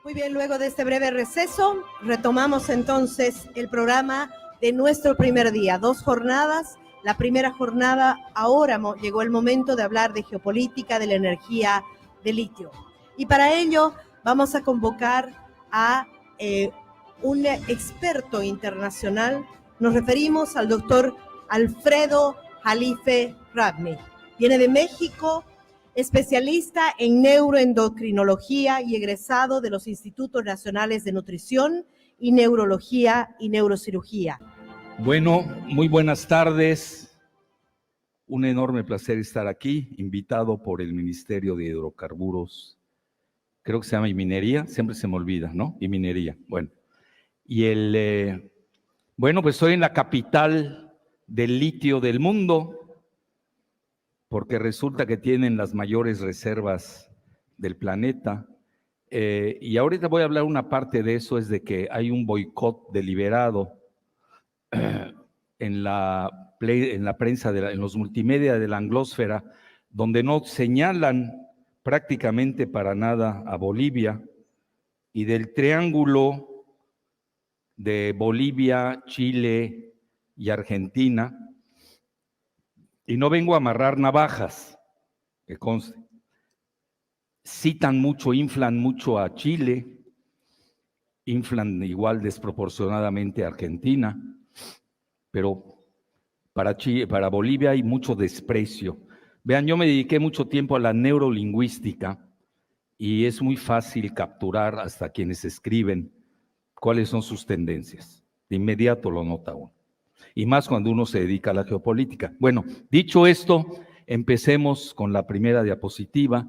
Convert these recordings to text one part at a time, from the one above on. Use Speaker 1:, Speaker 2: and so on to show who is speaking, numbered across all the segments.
Speaker 1: Muy bien, luego de este breve receso, retomamos entonces el programa de nuestro primer día. 2 jornadas. La primera jornada, ahora llegó el momento de hablar de geopolítica, de la energía de litio. Y para ello vamos a convocar a un experto internacional. Nos referimos al doctor Alfredo Jalife Rabni. Viene de México, especialista en neuroendocrinología y egresado de los Institutos Nacionales de Nutrición y Neurología y Neurocirugía.
Speaker 2: Bueno, muy buenas tardes. Un enorme placer estar aquí, invitado por el Ministerio de Hidrocarburos. Creo que se llama y minería, siempre se me olvida, ¿no? Y minería, bueno. Y bueno, pues estoy en la capital del litio del mundo, porque resulta que tienen las mayores reservas del planeta. Y ahorita voy a hablar una parte de eso, es de que hay un boicot deliberado en la prensa, en los multimedia de la anglósfera, donde no señalan prácticamente para nada a Bolivia, y del triángulo de Bolivia, Chile y Argentina, y no vengo a amarrar navajas, que conste. Citan mucho, inflan mucho a Chile, inflan igual desproporcionadamente a Argentina, pero para Bolivia hay mucho desprecio. Vean, yo me dediqué mucho tiempo a la neurolingüística y es muy fácil capturar hasta quienes escriben cuáles son sus tendencias. De inmediato lo nota uno. Y más cuando uno se dedica a la geopolítica. Bueno, dicho esto, empecemos con la primera diapositiva.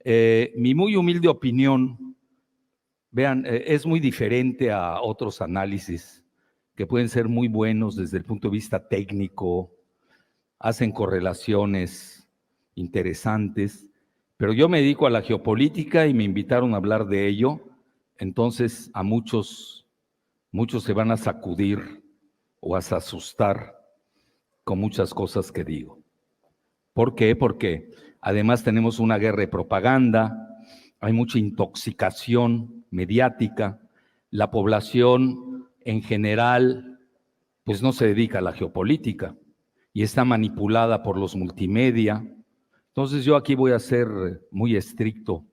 Speaker 2: Mi muy humilde opinión, vean, es muy diferente a otros análisis que pueden ser muy buenos desde el punto de vista técnico, hacen correlaciones interesantes, pero yo me dedico a la geopolítica y me invitaron a hablar de ello, entonces a muchos se van a sacudir o a asustar con muchas cosas que digo. ¿Por qué? Porque además tenemos una guerra de propaganda, hay mucha intoxicación mediática, la población en general pues no se dedica a la geopolítica y está manipulada por los multimedia. Entonces yo aquí voy a ser muy estricto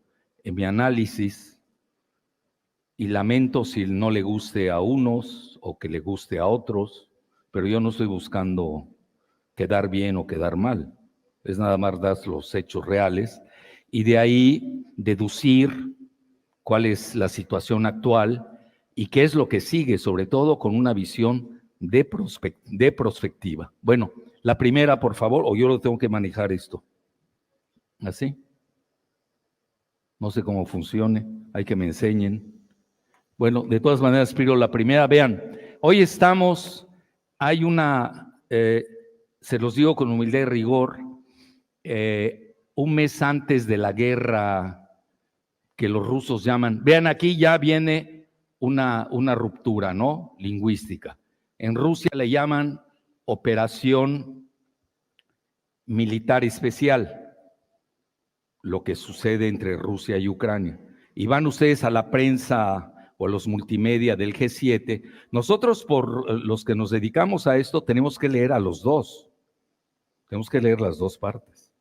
Speaker 2: en mi análisis y lamento si no le guste a unos o que le guste a otros, pero yo no estoy buscando quedar bien o quedar mal, es nada más dar los hechos reales y de ahí deducir cuál es la situación actual y qué es lo que sigue, sobre todo con una visión de prospectiva. Bueno, la primera, por favor, o yo lo tengo que manejar esto. ¿Así? No sé cómo funcione, hay que me enseñen. Bueno, de todas maneras, Piro, la primera, vean, hoy estamos, hay una, se los digo con humildad y rigor, un mes antes de la guerra que los rusos llaman, vean aquí ya viene una ruptura, ¿no? Lingüística. En Rusia le llaman operación militar especial, lo que sucede entre Rusia y Ucrania. Y van ustedes a la prensa o a los multimedia del G7. Nosotros, por los que nos dedicamos a esto, tenemos que leer a los dos. Tenemos que leer las dos partes,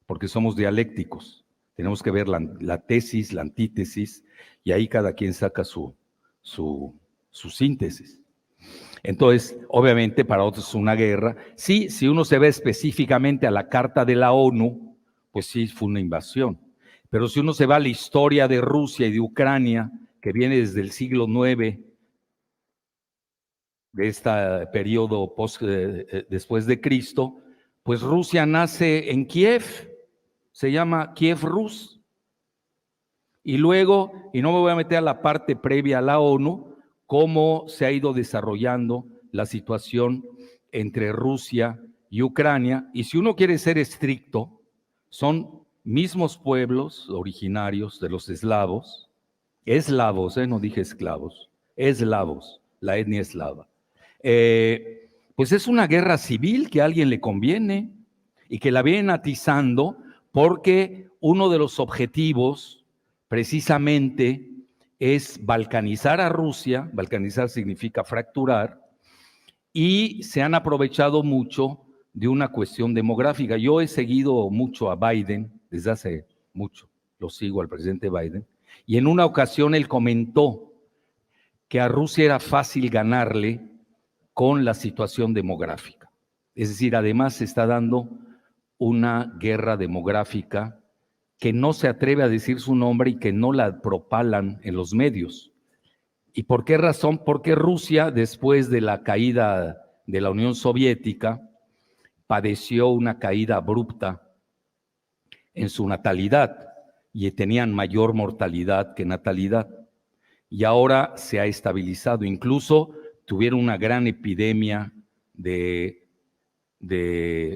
Speaker 2: porque somos dialécticos. Tenemos que ver la tesis, la antítesis, y ahí cada quien saca su síntesis. Entonces, obviamente, para otros es una guerra. Sí, si uno se ve específicamente a la Carta de la ONU, pues sí, fue una invasión. Pero si uno se va a la historia de Rusia y de Ucrania, que viene desde el siglo IX, de este periodo después de Cristo, pues Rusia nace en Kiev, se llama Kiev Rus. Y luego, y no me voy a meter a la parte previa a la ONU, cómo se ha ido desarrollando la situación entre Rusia y Ucrania. Y si uno quiere ser estricto, son mismos pueblos originarios de los eslavos, no dije esclavos, eslavos, la etnia eslava. Pues es una guerra civil que a alguien le conviene y que la vienen atizando porque uno de los objetivos precisamente es balcanizar a Rusia, balcanizar significa fracturar, y se han aprovechado mucho de una cuestión demográfica. Yo he seguido mucho a Biden desde hace mucho, lo sigo al presidente Biden, y en una ocasión él comentó que a Rusia era fácil ganarle con la situación demográfica. Es decir, además se está dando una guerra demográfica que no se atreve a decir su nombre y que no la propalan en los medios. ¿Y por qué razón? Porque Rusia, después de la caída de la Unión Soviética, padeció una caída abrupta en su natalidad y tenían mayor mortalidad que natalidad. Y ahora se ha estabilizado. Incluso tuvieron una gran epidemia de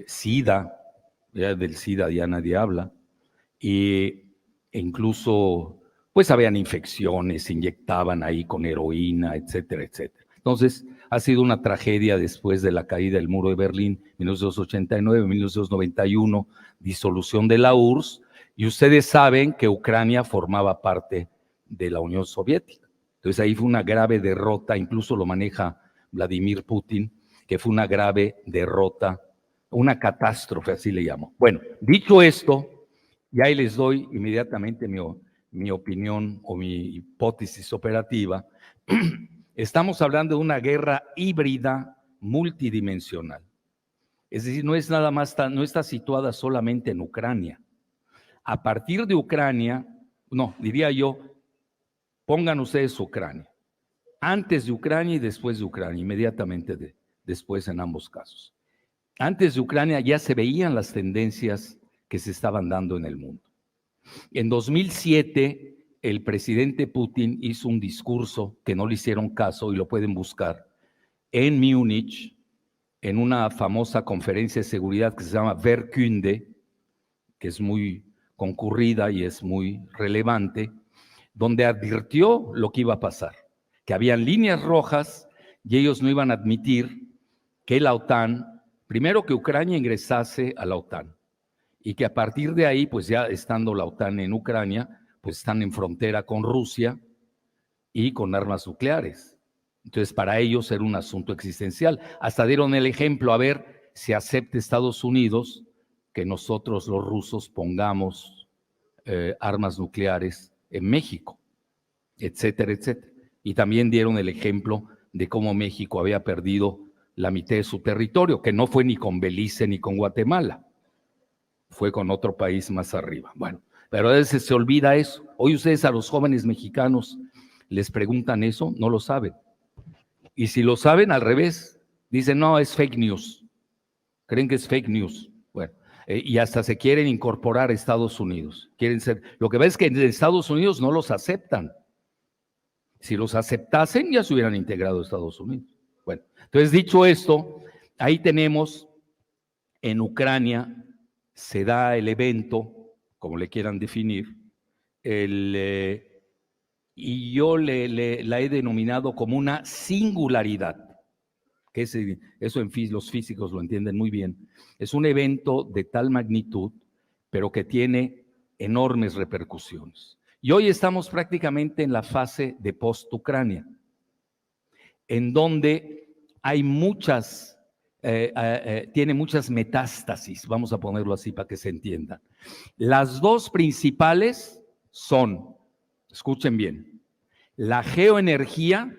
Speaker 2: SIDA, ya del SIDA ya nadie habla, e incluso pues habían infecciones, se inyectaban ahí con heroína, etcétera, etcétera. Entonces, ha sido una tragedia después de la caída del muro de Berlín, 1989, 1991, disolución de la URSS, y ustedes saben que Ucrania formaba parte de la Unión Soviética. Entonces ahí fue una grave derrota, incluso lo maneja Vladimir Putin, que fue una grave derrota, una catástrofe, así le llamo. Bueno, dicho esto, y ahí les doy inmediatamente mi opinión o mi hipótesis operativa. Estamos hablando de una guerra híbrida multidimensional. Es decir, no es nada más, no está situada solamente en Ucrania. A partir de Ucrania, no, diría yo, pongan ustedes Ucrania. Antes de Ucrania y después de Ucrania, inmediatamente después en ambos casos. Antes de Ucrania ya se veían las tendencias que se estaban dando en el mundo. En 2007, el presidente Putin hizo un discurso que no le hicieron caso y lo pueden buscar en Múnich, en una famosa conferencia de seguridad que se llama Wehrkunde, que es muy concurrida y es muy relevante, donde advirtió lo que iba a pasar, que habían líneas rojas y ellos no iban a admitir que la OTAN, primero que Ucrania ingresase a la OTAN, y que a partir de ahí, pues ya estando la OTAN en Ucrania, pues están en frontera con Rusia y con armas nucleares. Entonces, para ellos era un asunto existencial. Hasta dieron el ejemplo, a ver si acepta Estados Unidos que nosotros los rusos pongamos armas nucleares en México, etcétera, etcétera. Y también dieron el ejemplo de cómo México había perdido la mitad de su territorio, que no fue ni con Belice ni con Guatemala, fue con otro país más arriba. Bueno, pero a veces se olvida eso. Hoy ustedes a los jóvenes mexicanos les preguntan eso, no lo saben. Y si lo saben, al revés, dicen, no, es fake news. Creen que es fake news. Bueno, y hasta se quieren incorporar a Estados Unidos. Quieren ser. Lo que ves es que en Estados Unidos no los aceptan. Si los aceptasen, ya se hubieran integrado a Estados Unidos. Bueno, entonces dicho esto, ahí tenemos en Ucrania, se da el evento, como le quieran definir, y yo la he denominado como una singularidad, que eso los físicos lo entienden muy bien. Es un evento de tal magnitud, pero que tiene enormes repercusiones. Y hoy estamos prácticamente en la fase de post-Ucrania, en donde hay tiene muchas metástasis, vamos a ponerlo así para que se entiendan. Las dos principales son, escuchen bien, la geoenergía,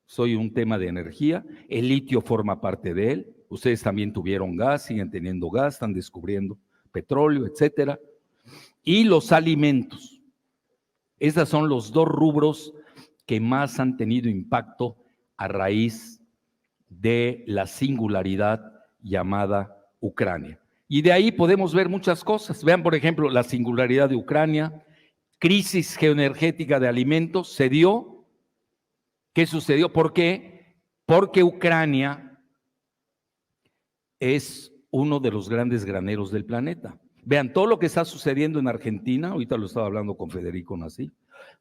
Speaker 2: soy un tema de energía, el litio forma parte de él, ustedes también tuvieron gas, siguen teniendo gas, están descubriendo petróleo, etcétera, y los alimentos. Esos son los dos rubros que más han tenido impacto a raíz de la singularidad llamada Ucrania. Y de ahí podemos ver muchas cosas. Vean, por ejemplo, la singularidad de Ucrania, crisis geoenergética de alimentos, se dio. ¿Qué sucedió? ¿Por qué? Porque Ucrania es uno de los grandes graneros del planeta. Vean, todo lo que está sucediendo en Argentina, ahorita lo estaba hablando con Federico Nasí,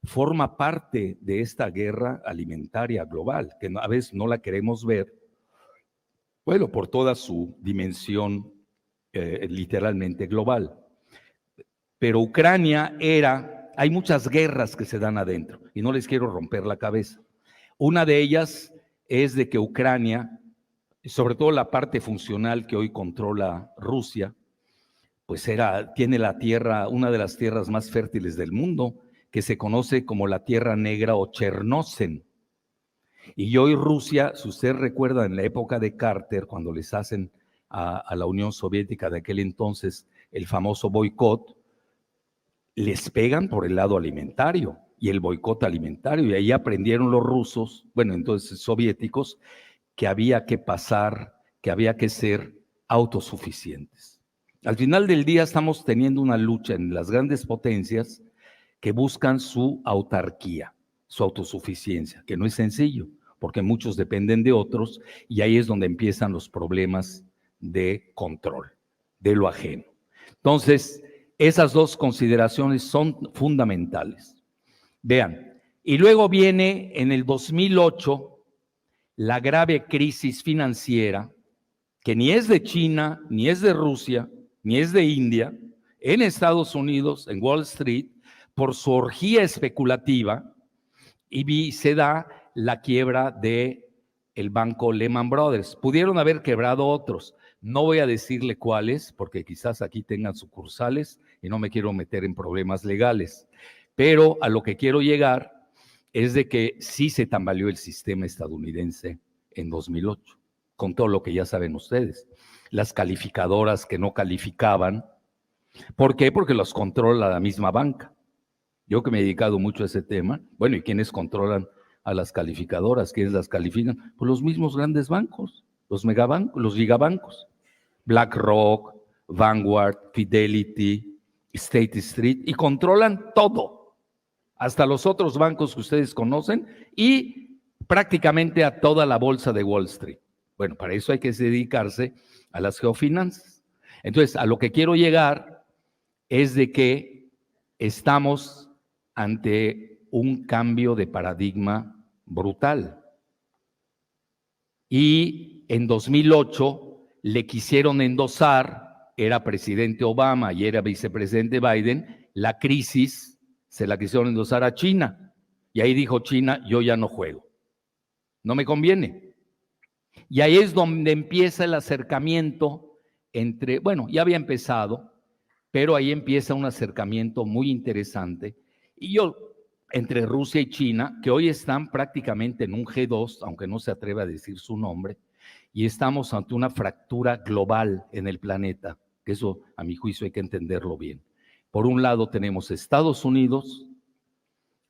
Speaker 2: forma parte de esta guerra alimentaria global, que a veces no la queremos ver, bueno, por toda su dimensión literalmente global. Pero Ucrania era hay muchas guerras que se dan adentro y no les quiero romper la cabeza. Una de ellas es de que Ucrania, sobre todo la parte funcional que hoy controla Rusia, pues tiene la tierra, una de las tierras más fértiles del mundo, que se conoce como la Tierra Negra o Chernósen. Y hoy Rusia, si usted recuerda en la época de Carter, cuando les hacen a la Unión Soviética de aquel entonces el famoso boicot, les pegan por el lado alimentario y el boicot alimentario. Y ahí aprendieron los rusos, bueno, entonces soviéticos, que había que pasar, que había que ser autosuficientes. Al final del día estamos teniendo una lucha en las grandes potencias que buscan su autarquía, su autosuficiencia, que no es sencillo, porque muchos dependen de otros y ahí es donde empiezan los problemas de control, de lo ajeno. Entonces, esas dos consideraciones son fundamentales. Vean, y luego viene en el 2008 la grave crisis financiera, que ni es de China, ni es de Rusia, ni es de India, en Estados Unidos, en Wall Street, por su orgía especulativa, y se da la quiebra del banco Lehman Brothers. Pudieron haber quebrado otros. No voy a decirle cuáles, porque quizás aquí tengan sucursales y no me quiero meter en problemas legales. Pero a lo que quiero llegar es de que sí se tambaleó el sistema estadounidense en 2008, con todo lo que ya saben ustedes. Las calificadoras que no calificaban. ¿Por qué? Porque los controla la misma banca. Yo que me he dedicado mucho a ese tema, bueno, ¿y quiénes controlan a las calificadoras? ¿Quiénes las califican? Pues los mismos grandes bancos, los megabancos, los gigabancos. BlackRock, Vanguard, Fidelity, State Street, y controlan todo, hasta los otros bancos que ustedes conocen y prácticamente a toda la bolsa de Wall Street. Bueno, para eso hay que dedicarse a las geofinanzas. Entonces, a lo que quiero llegar es de que estamos ante un cambio de paradigma brutal. Y en 2008 le quisieron endosar, era presidente Obama y era vicepresidente Biden, la crisis se la quisieron endosar a China. Y ahí dijo China, yo ya no juego, no me conviene. Y ahí es donde empieza el acercamiento entre, bueno, ya había empezado, pero ahí empieza un acercamiento muy interesante. Y entre Rusia y China, que hoy están prácticamente en un G2, aunque no se atreve a decir su nombre, y estamos ante una fractura global en el planeta, que eso a mi juicio hay que entenderlo bien. Por un lado tenemos Estados Unidos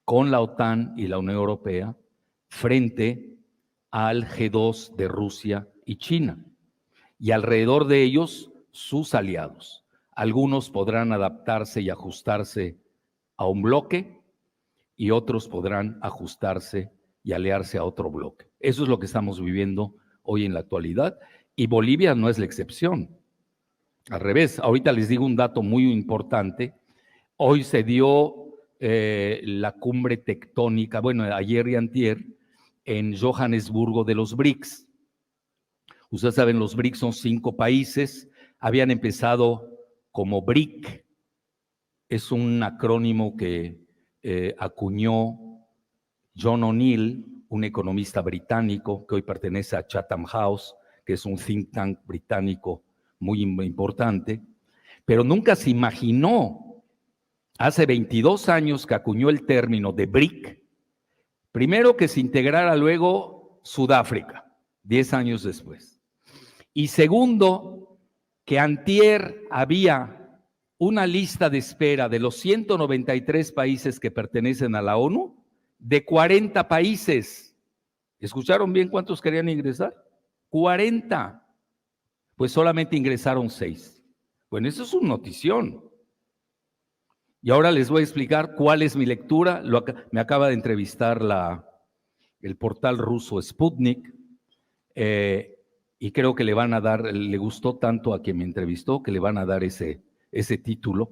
Speaker 2: con la OTAN y la Unión Europea frente al G2 de Rusia y China, y alrededor de ellos sus aliados. Algunos podrán adaptarse y ajustarse a un bloque y otros podrán ajustarse y aliarse a otro bloque. Eso es lo que estamos viviendo hoy en la actualidad y Bolivia no es la excepción. Al revés, ahorita les digo un dato muy importante. Hoy se dio la cumbre tectónica, bueno, ayer y antier, en Johannesburgo de los BRICS. Ustedes saben, los BRICS son 5 países, habían empezado como BRIC, es un acrónimo que acuñó John O'Neill, un economista británico que hoy pertenece a Chatham House, que es un think tank británico muy importante, pero nunca se imaginó, hace 22 años que acuñó el término de BRIC, primero que se integrara luego Sudáfrica, 10 años después. Y segundo, que antier había una lista de espera de los 193 países que pertenecen a la ONU, de 40 países. ¿Escucharon bien cuántos querían ingresar? 40. Pues solamente ingresaron 6. Bueno, eso es una notición. Y ahora les voy a explicar cuál es mi lectura. Me acaba de entrevistar el portal ruso Sputnik, y creo que le van a dar, le gustó tanto a quien me entrevistó que le van a dar ese título,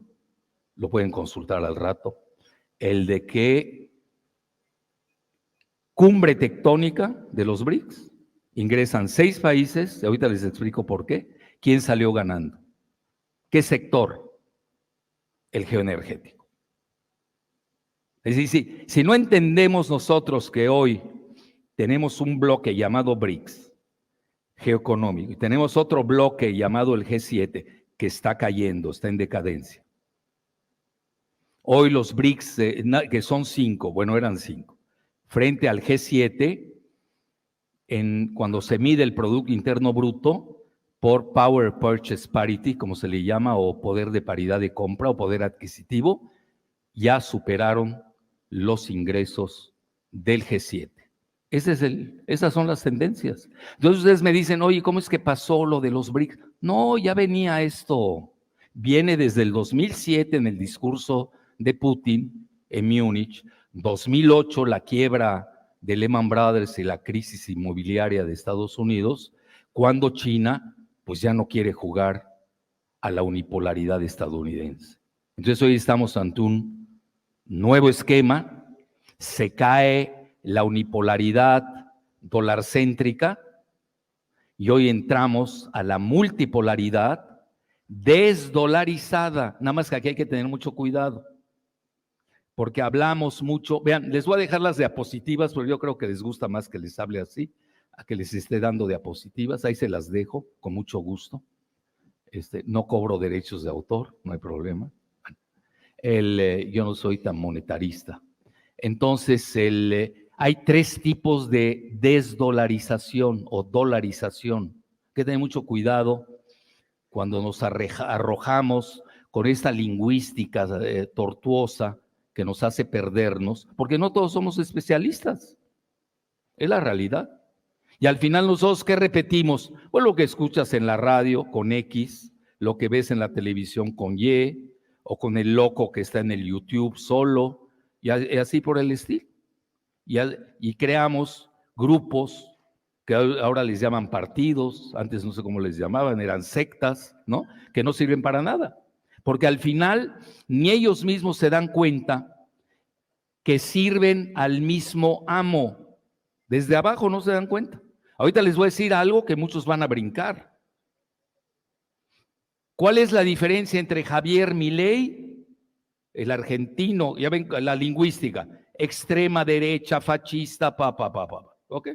Speaker 2: lo pueden consultar al rato, el de que cumbre tectónica de los BRICS, ingresan 6 países, y ahorita les explico por qué. ¿Quién salió ganando? ¿Qué sector? El geoenergético. Es decir, si no entendemos nosotros que hoy tenemos un bloque llamado BRICS, geoeconómico, y tenemos otro bloque llamado el G7, que está cayendo, está en decadencia. Hoy los BRICS, que son 5, bueno, eran 5, frente al G7, cuando se mide el Producto Interno Bruto por Power Purchase Parity, como se le llama, o poder de paridad de compra o poder adquisitivo, ya superaron los ingresos del G7. Esas son las tendencias. Entonces ustedes me dicen, oye, ¿cómo es que pasó lo de los BRICS? No, ya venía esto. Viene desde el 2007 en el discurso de Putin en Múnich, 2008 la quiebra de Lehman Brothers y la crisis inmobiliaria de Estados Unidos, cuando China pues ya no quiere jugar a la unipolaridad estadounidense. Entonces hoy estamos ante un nuevo esquema, se cae la unipolaridad dolarcéntrica y hoy entramos a la multipolaridad desdolarizada. Nada más que aquí hay que tener mucho cuidado, porque hablamos mucho. Vean, les voy a dejar las diapositivas, porque yo creo que les gusta más que les hable así, a que les esté dando diapositivas. Ahí se las dejo con mucho gusto. No cobro derechos de autor, no hay problema. Yo no soy tan monetarista. Entonces, hay 3 tipos de desdolarización o dolarización. Hay que tener mucho cuidado cuando nos arrojamos con esta lingüística tortuosa que nos hace perdernos, porque no todos somos especialistas. Es la realidad. Y al final nosotros, ¿qué repetimos? Pues lo que escuchas en la radio con X, lo que ves en la televisión con Y, o con el loco que está en el YouTube solo, y así por el estilo. Y creamos grupos que ahora les llaman partidos, antes no sé cómo les llamaban, eran sectas, ¿no? Que no sirven para nada. Porque al final ni ellos mismos se dan cuenta que sirven al mismo amo. Desde abajo no se dan cuenta. Ahorita les voy a decir algo que muchos van a brincar. ¿Cuál es la diferencia entre Javier Milei, el argentino, ya ven la lingüística, extrema derecha, fascista, ¿ok?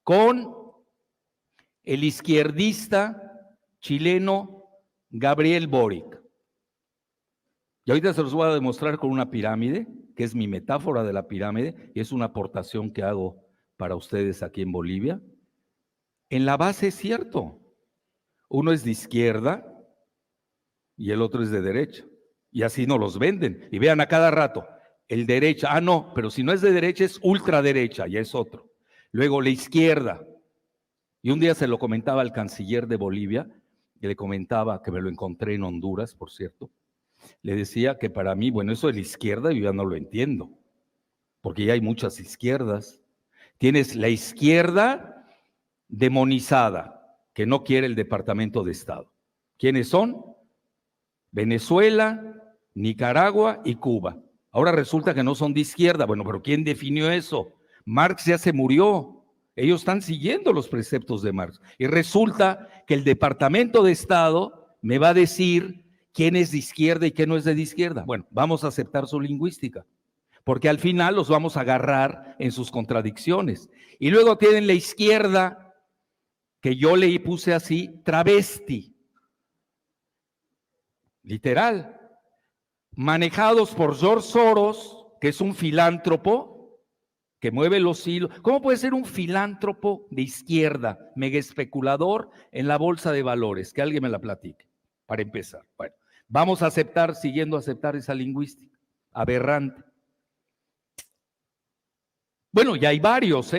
Speaker 2: Con el izquierdista chileno Gabriel Boric? Y ahorita se los voy a demostrar con una pirámide, que es mi metáfora de la pirámide, y es una aportación que hago para ustedes aquí en Bolivia. En la base es cierto, uno es de izquierda y el otro es de derecha, y así nos los venden, y vean a cada rato, el derecha, no, pero si no es de derecha es ultraderecha, ya es otro. Luego la izquierda, y un día se lo comentaba al canciller de Bolivia, y le comentaba, que me lo encontré en Honduras, por cierto, le decía que para mí, bueno, eso de la izquierda yo ya no lo entiendo, porque ya hay muchas izquierdas. Tienes la izquierda demonizada, que no quiere el Departamento de Estado. ¿Quiénes son? Venezuela, Nicaragua y Cuba. Ahora resulta que no son de izquierda. Bueno, pero ¿quién definió eso? Marx ya se murió. Ellos están siguiendo los preceptos de Marx. Y resulta que el Departamento de Estado me va a decir quién es de izquierda y quién no es de izquierda. Bueno, vamos a aceptar su lingüística, porque al final los vamos a agarrar en sus contradicciones. Y luego tienen la izquierda, que yo le puse así, travesti, literal, manejados por George Soros, que es un filántropo, que mueve los hilos. ¿Cómo puede ser un filántropo de izquierda, mega especulador en la bolsa de valores? Que alguien me la platique, para empezar. Bueno, vamos a aceptar, siguiendo a aceptar esa lingüística aberrante. Bueno, ya hay varios,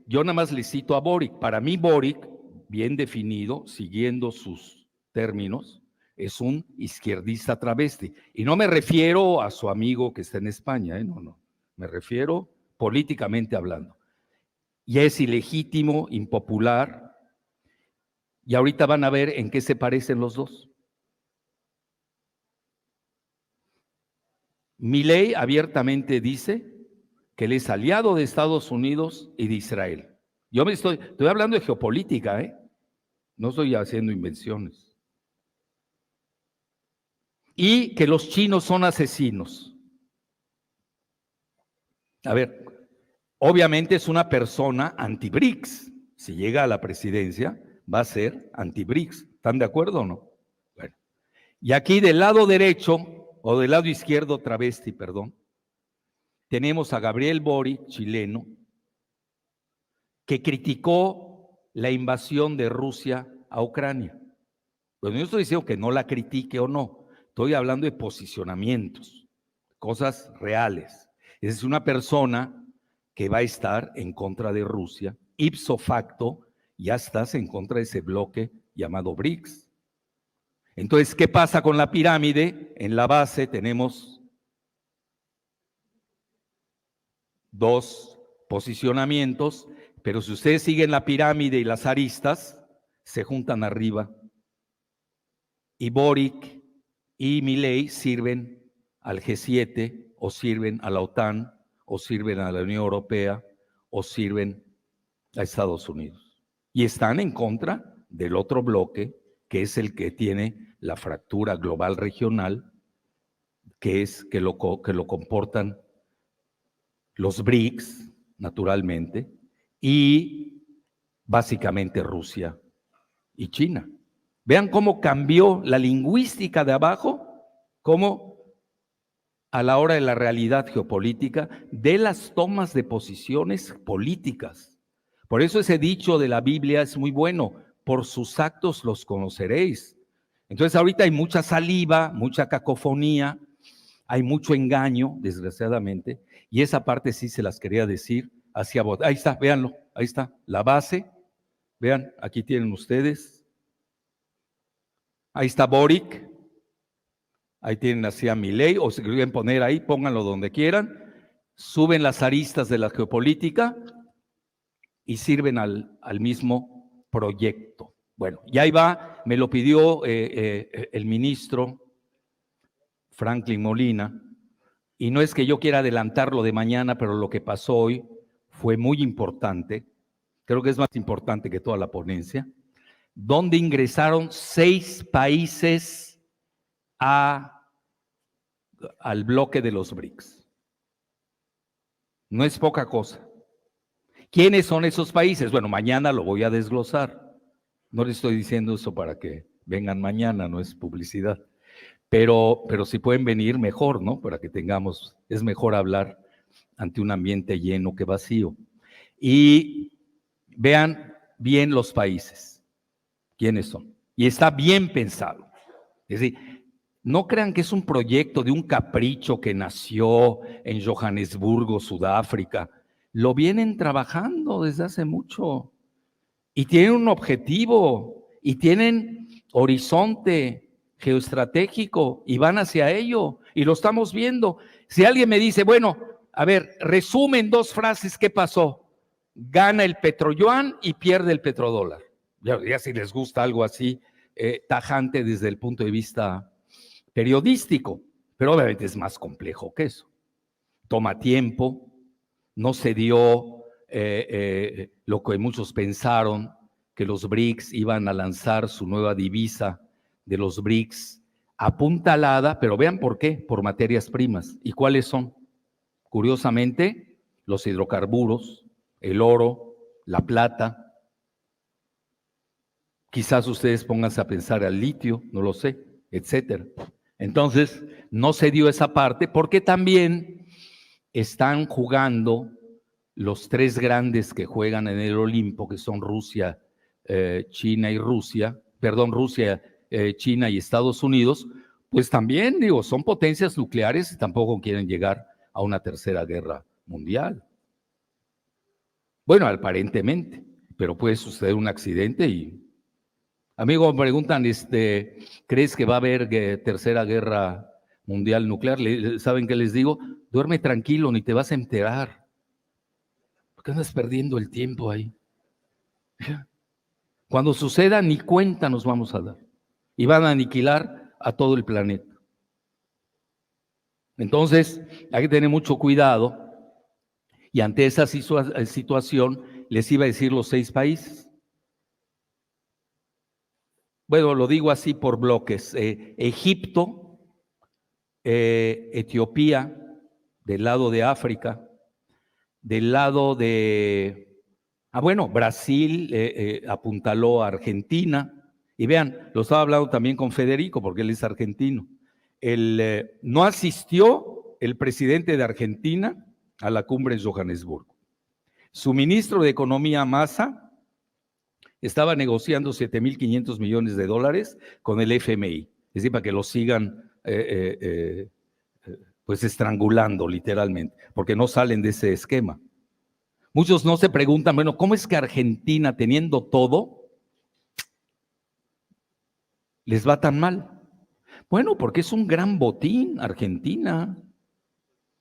Speaker 2: Yo nada más les cito a Boric. Para mí Boric, bien definido, siguiendo sus términos, es un izquierdista travesti. Y no me refiero a su amigo que está en España, no. Me refiero políticamente hablando. Y es ilegítimo, impopular. Y ahorita van a ver en qué se parecen los dos. Milei abiertamente dice que él es aliado de Estados Unidos y de Israel. Yo estoy hablando de geopolítica, no estoy haciendo invenciones. Y que los chinos son asesinos. A ver, obviamente es una persona anti-BRICS. Si llega a la presidencia, va a ser anti-BRICS. ¿Están de acuerdo o no? Bueno. Y aquí del lado derecho, o del lado izquierdo, travesti, perdón, tenemos a Gabriel Boric, chileno, que criticó la invasión de Rusia a Ucrania. Bueno, yo estoy diciendo que no la critique o no, estoy hablando de posicionamientos, cosas reales. Es una persona que va a estar en contra de Rusia, ipso facto, ya estás en contra de ese bloque llamado BRICS. Entonces, ¿qué pasa con la pirámide? En la base tenemos dos posicionamientos, pero si ustedes siguen la pirámide y las aristas, se juntan arriba. Y Boric y Milei sirven al G7, o sirven a la OTAN, o sirven a la Unión Europea, o sirven a Estados Unidos. Y están en contra del otro bloque, que es el que tiene la fractura global regional, que es que lo comportan los BRICS, naturalmente, y básicamente Rusia y China. Vean cómo cambió la lingüística de abajo, cómo a la hora de la realidad geopolítica, de las tomas de posiciones políticas. Por eso ese dicho de la Biblia es muy bueno: por sus actos los conoceréis. Entonces ahorita hay mucha saliva, mucha cacofonía, hay mucho engaño, desgraciadamente, y esa parte sí se las quería decir hacia vos. Ahí está, véanlo, ahí está, la base. Vean, aquí tienen ustedes. Ahí está Boric. Ahí tienen así a Milei, o si quieren poner ahí, pónganlo donde quieran. Suben las aristas de la geopolítica y sirven al mismo proyecto. Bueno, y ahí va, me lo pidió el ministro Franklin Molina, y no es que yo quiera adelantarlo de mañana, pero lo que pasó hoy fue muy importante, creo que es más importante que toda la ponencia, donde ingresaron 6 países al bloque de los BRICS. No es poca cosa. ¿Quiénes son esos países? Bueno, mañana lo voy a desglosar. No les estoy diciendo eso para que vengan mañana, no es publicidad. Pero si pueden venir, mejor, ¿no? Para que tengamos, es mejor hablar ante un ambiente lleno que vacío. Y vean bien los países, quiénes son. Y está bien pensado. Es decir, no crean que es un proyecto de un capricho que nació en Johannesburgo, Sudáfrica. Lo vienen trabajando desde hace mucho. Y tienen un objetivo, y tienen horizonte geoestratégico, y van hacia ello, y lo estamos viendo. Si alguien me dice, bueno, a ver, resume en 2 frases qué pasó. Gana el petrodólar y pierde el petrodólar. Ya si les gusta algo así, tajante desde el punto de vista periodístico, pero obviamente es más complejo que eso. Toma tiempo, no se dio lo que muchos pensaron, que los BRICS iban a lanzar su nueva divisa de los BRICS apuntalada, pero vean por qué, por materias primas. ¿Y cuáles son? Curiosamente, los hidrocarburos, el oro, la plata. Quizás ustedes pónganse a pensar al litio, no lo sé, etcétera. Entonces, no se dio esa parte porque también están jugando los 3 grandes que juegan en el Olimpo, que son Rusia, China y Rusia, perdón, Rusia, China y Estados Unidos, pues también, digo, son potencias nucleares y tampoco quieren llegar a una tercera guerra mundial. Bueno, aparentemente, pero puede suceder un accidente y... Amigo, me preguntan, ¿crees que va a haber tercera guerra mundial nuclear? ¿Saben qué les digo? Duerme tranquilo, ni te vas a enterar. ¿Por qué andas perdiendo el tiempo ahí? Cuando suceda, ni cuenta nos vamos a dar. Y van a aniquilar a todo el planeta. Entonces, hay que tener mucho cuidado. Y ante esa situación, les iba a decir los 6 países. Bueno, lo digo así por bloques. Egipto, Etiopía, del lado de África, Del lado de, bueno, Brasil apuntaló a Argentina. Y vean, lo estaba hablando también con Federico, porque él es argentino. No asistió el presidente de Argentina a la cumbre en Johannesburgo. Su ministro de Economía, Massa, estaba negociando $7.500 millones con el FMI, es decir, para que lo sigan pues estrangulando literalmente, porque no salen de ese esquema. Muchos no se preguntan, bueno, ¿cómo es que Argentina, teniendo todo, les va tan mal? Bueno, porque es un gran botín Argentina.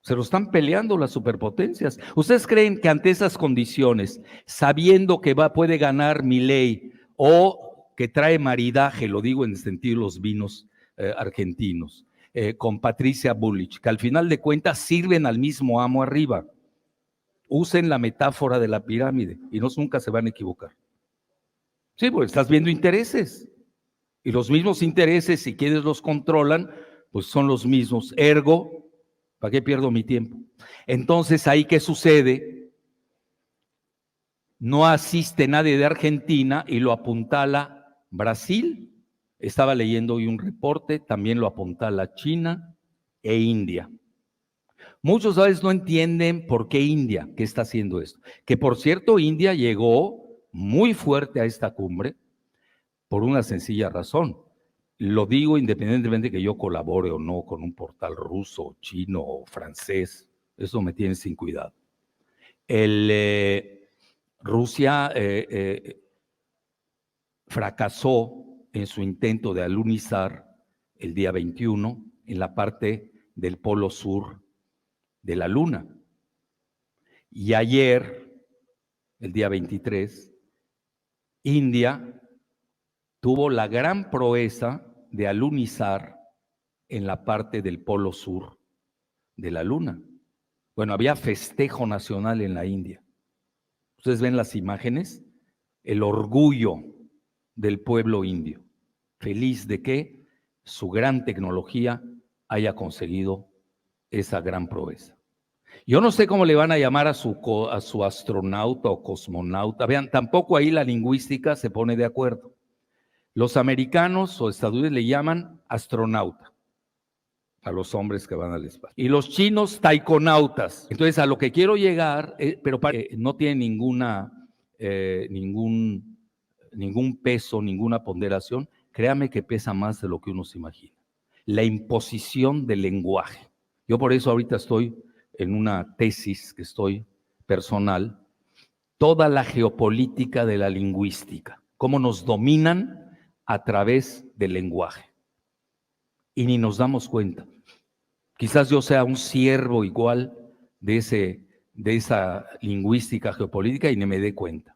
Speaker 2: Se lo están peleando las superpotencias. ¿Ustedes creen que ante esas condiciones, sabiendo que puede ganar Milei o que trae maridaje, lo digo en el sentido de los vinos argentinos, con Patricia Bullrich, que al final de cuentas sirven al mismo amo arriba? Usen la metáfora de la pirámide y nunca se van a equivocar. Sí, pues estás viendo intereses. Y los mismos intereses, si quienes los controlan, pues son los mismos. Ergo, ¿para qué pierdo mi tiempo? Entonces, ¿ahí qué sucede? No asiste nadie de Argentina y lo apuntala Brasil. Estaba leyendo hoy un reporte, también lo apuntala China e India. Muchos a veces no entienden por qué India, qué está haciendo esto. Que por cierto, India llegó muy fuerte a esta cumbre por una sencilla razón. Lo digo independientemente de que yo colabore o no con un portal ruso, chino o francés. Eso me tiene sin cuidado. Rusia fracasó en su intento de alunizar el día 21 en la parte del polo sur de la Luna. Y ayer, el día 23, India tuvo la gran proeza de alunizar en la parte del polo sur de la Luna. Bueno, había festejo nacional en la India. Ustedes ven las imágenes, el orgullo del pueblo indio, feliz de que su gran tecnología haya conseguido esa gran proeza. Yo no sé cómo le van a llamar a su astronauta o cosmonauta. Vean, tampoco ahí la lingüística se pone de acuerdo. Los americanos o estadounidenses le llaman astronauta a los hombres que van al espacio. Y los chinos, taikonautas. Entonces, a lo que quiero llegar, pero no tiene ningún peso, ninguna ponderación. Créame que pesa más de lo que uno se imagina. La imposición del lenguaje. Yo por eso ahorita estoy en una tesis que estoy personal, toda la geopolítica de la lingüística, cómo nos dominan a través del lenguaje. Y ni nos damos cuenta. Quizás yo sea un siervo igual de esa lingüística geopolítica y ni me dé cuenta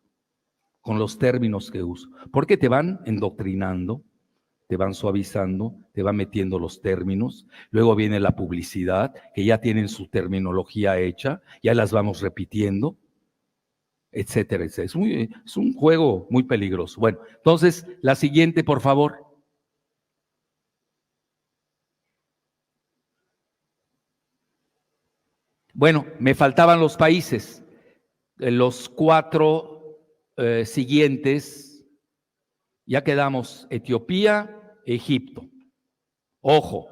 Speaker 2: con los términos que uso. Porque te van endoctrinando, te van suavizando, te van metiendo los términos, luego viene la publicidad, que ya tienen su terminología hecha, ya las vamos repitiendo, etcétera, etcétera. Es un juego muy peligroso. Bueno, entonces, la siguiente, por favor. Bueno, me faltaban los países, los 4 siguientes, ya quedamos Etiopía, Egipto. Ojo,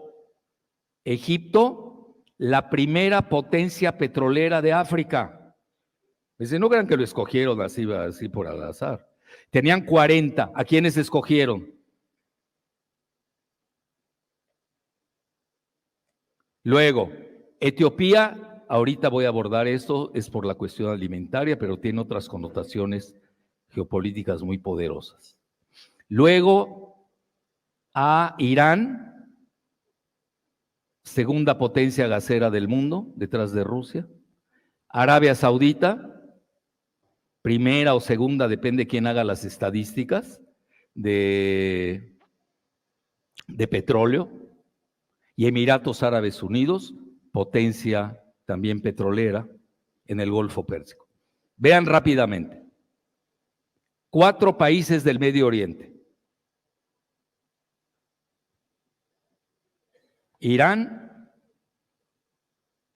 Speaker 2: Egipto, la primera potencia petrolera de África. No crean que lo escogieron así por al azar. Tenían 40. ¿A quiénes escogieron? Luego, Etiopía, ahorita voy a abordar esto, es por la cuestión alimentaria, pero tiene otras connotaciones geopolíticas muy poderosas. Luego, a Irán, segunda potencia gasera del mundo, detrás de Rusia. Arabia Saudita, primera o segunda, depende quién haga las estadísticas, de petróleo. Y Emiratos Árabes Unidos, potencia también petrolera en el Golfo Pérsico. Vean rápidamente. 4 países del Medio Oriente. Irán,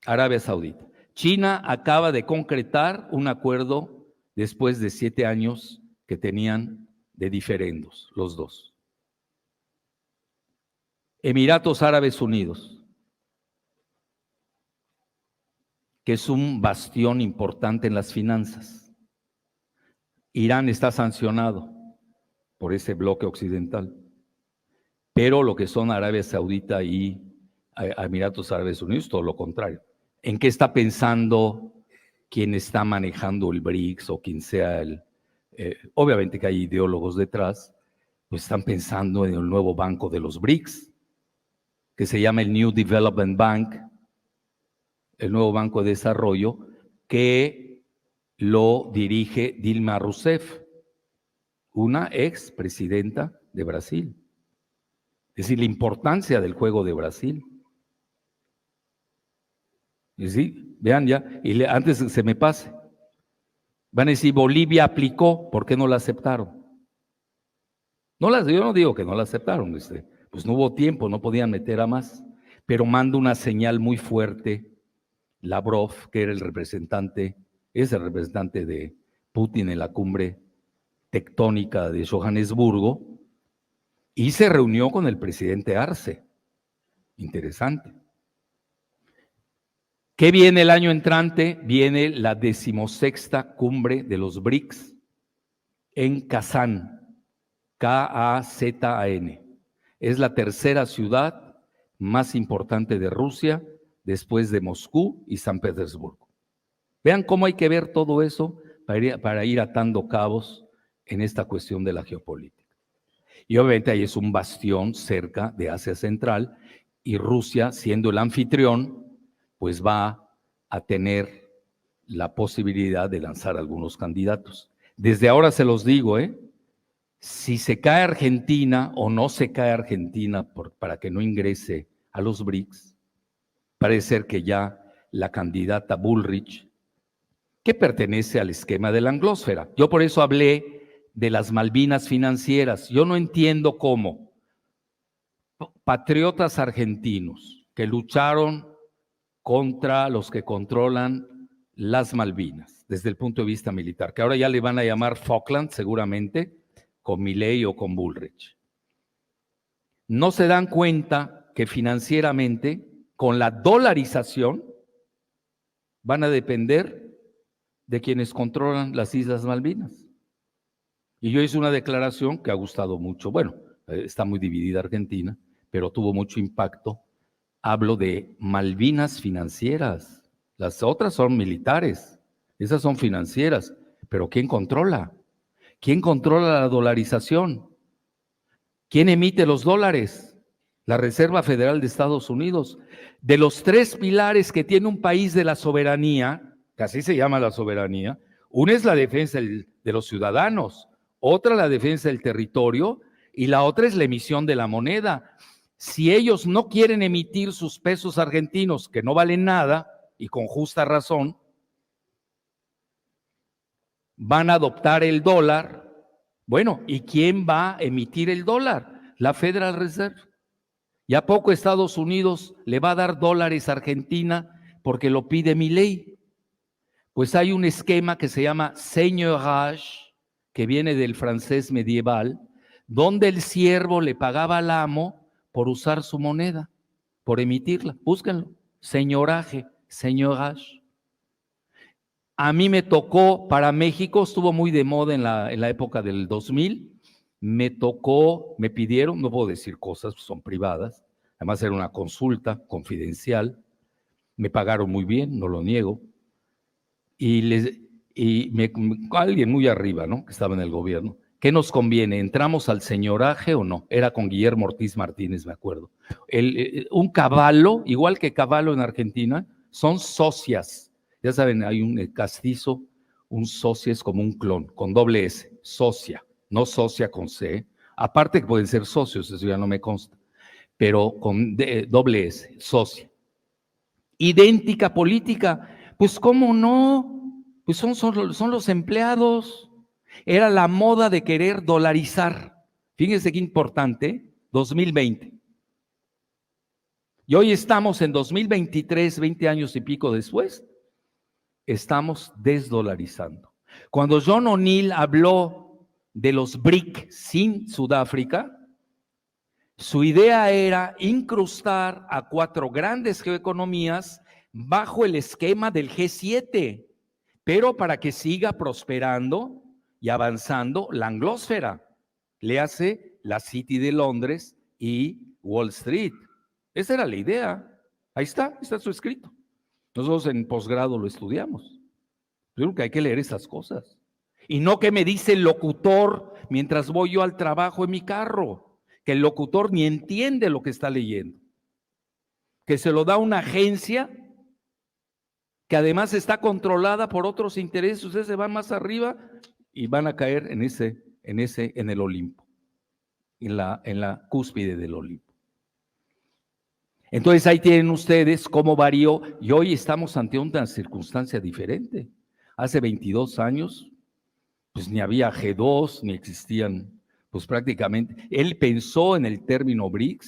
Speaker 2: Arabia Saudita. China acaba de concretar un acuerdo después de 7 años que tenían de diferendos, los dos. Emiratos Árabes Unidos, que es un bastión importante en las finanzas. Irán está sancionado por ese bloque occidental, pero lo que son Arabia Saudita y Emiratos Árabes Unidos, todo lo contrario. ¿En qué está pensando quien está manejando el BRICS o quien sea obviamente que hay ideólogos detrás, pues están pensando en el nuevo banco de los BRICS, que se llama el New Development Bank, el nuevo banco de desarrollo, que lo dirige Dilma Rousseff, una ex presidenta de Brasil. Es decir, la importancia del juego de Brasil. Y sí, vean ya, y antes que se me pase, van a decir, Bolivia aplicó, ¿por qué no la aceptaron? Yo no digo que no la aceptaron, pues no hubo tiempo, no podían meter a más, pero manda una señal muy fuerte, Lavrov, que era es el representante de Putin en la cumbre tectónica de Johannesburgo, y se reunió con el presidente Arce. Interesante. ¿Qué viene el año entrante? Viene la 16ª cumbre de los BRICS en Kazán, K-A-Z-A-N. Es la tercera ciudad más importante de Rusia después de Moscú y San Petersburgo. Vean cómo hay que ver todo eso para ir atando cabos en esta cuestión de la geopolítica. Y obviamente ahí es un bastión cerca de Asia Central y Rusia, siendo el anfitrión, pues va a tener la posibilidad de lanzar algunos candidatos. Desde ahora se los digo, si se cae Argentina o no se cae Argentina para que no ingrese a los BRICS, parece ser que ya la candidata Bullrich, que pertenece al esquema de la anglósfera. Yo por eso hablé de las Malvinas financieras. Yo no entiendo cómo patriotas argentinos que lucharon contra los que controlan las Malvinas desde el punto de vista militar, que ahora ya le van a llamar Falkland seguramente, con Milei o con Bullrich. No se dan cuenta que financieramente, con la dolarización, van a depender de quienes controlan las Islas Malvinas. Y yo hice una declaración que ha gustado mucho. Bueno, está muy dividida Argentina, pero tuvo mucho impacto. Hablo de Malvinas financieras. Las otras son militares, esas son financieras. Pero ¿quién controla? ¿Quién controla la dolarización? ¿Quién emite los dólares? La Reserva Federal de Estados Unidos. De los 3 pilares que tiene un país de la soberanía, que así se llama la soberanía, una es la defensa de los ciudadanos, otra la defensa del territorio y la otra es la emisión de la moneda. Si ellos no quieren emitir sus pesos argentinos, que no valen nada, y con justa razón, van a adoptar el dólar. Bueno, ¿y quién va a emitir el dólar? La Federal Reserve. ¿Y a poco Estados Unidos le va a dar dólares a Argentina porque lo pide Milei? Pues hay un esquema que se llama seigneurage, que viene del francés medieval, donde el siervo le pagaba al amo por usar su moneda, por emitirla. Búsquenlo. Señoraje, seigneurage. A mí me tocó, para México, estuvo muy de moda en la época del 2000, me pidieron, no puedo decir cosas, pues son privadas, además era una consulta confidencial, me pagaron muy bien, no lo niego, alguien muy arriba, ¿no?, que estaba en el gobierno, ¿qué nos conviene? ¿Entramos al señoraje o no? Era con Guillermo Ortiz Martínez, me acuerdo. Un caballo, igual que caballo en Argentina, son socias. Ya saben, hay un castizo, un socia es como un clon, con doble S, socia, no socia con C. Aparte que pueden ser socios, eso ya no me consta, pero con doble S, socia. Idéntica política, pues ¿cómo no? Pues son los empleados. Era la moda de querer dolarizar. Fíjense qué importante, 2020. Y hoy estamos en 2023, 20 años y pico después. estamos desdolarizando. Cuando John O'Neill habló de los BRIC sin Sudáfrica, su idea era incrustar a 4 grandes geoeconomías bajo el esquema del G7, pero para que siga prosperando y avanzando la anglósfera. Le hace la City de Londres y Wall Street. Esa era la idea. Ahí está su escrito. Nosotros en posgrado lo estudiamos. Yo creo que hay que leer esas cosas. Y no que me dice el locutor mientras voy yo al trabajo en mi carro, que el locutor ni entiende lo que está leyendo, que se lo da una agencia que además está controlada por otros intereses. Ustedes se van más arriba y van a caer en el Olimpo, en la cúspide del Olimpo. Entonces ahí tienen ustedes cómo varió, y hoy estamos ante una circunstancia diferente. Hace 22 años, pues ni había G2, ni existían, pues prácticamente. Él pensó en el término BRIC,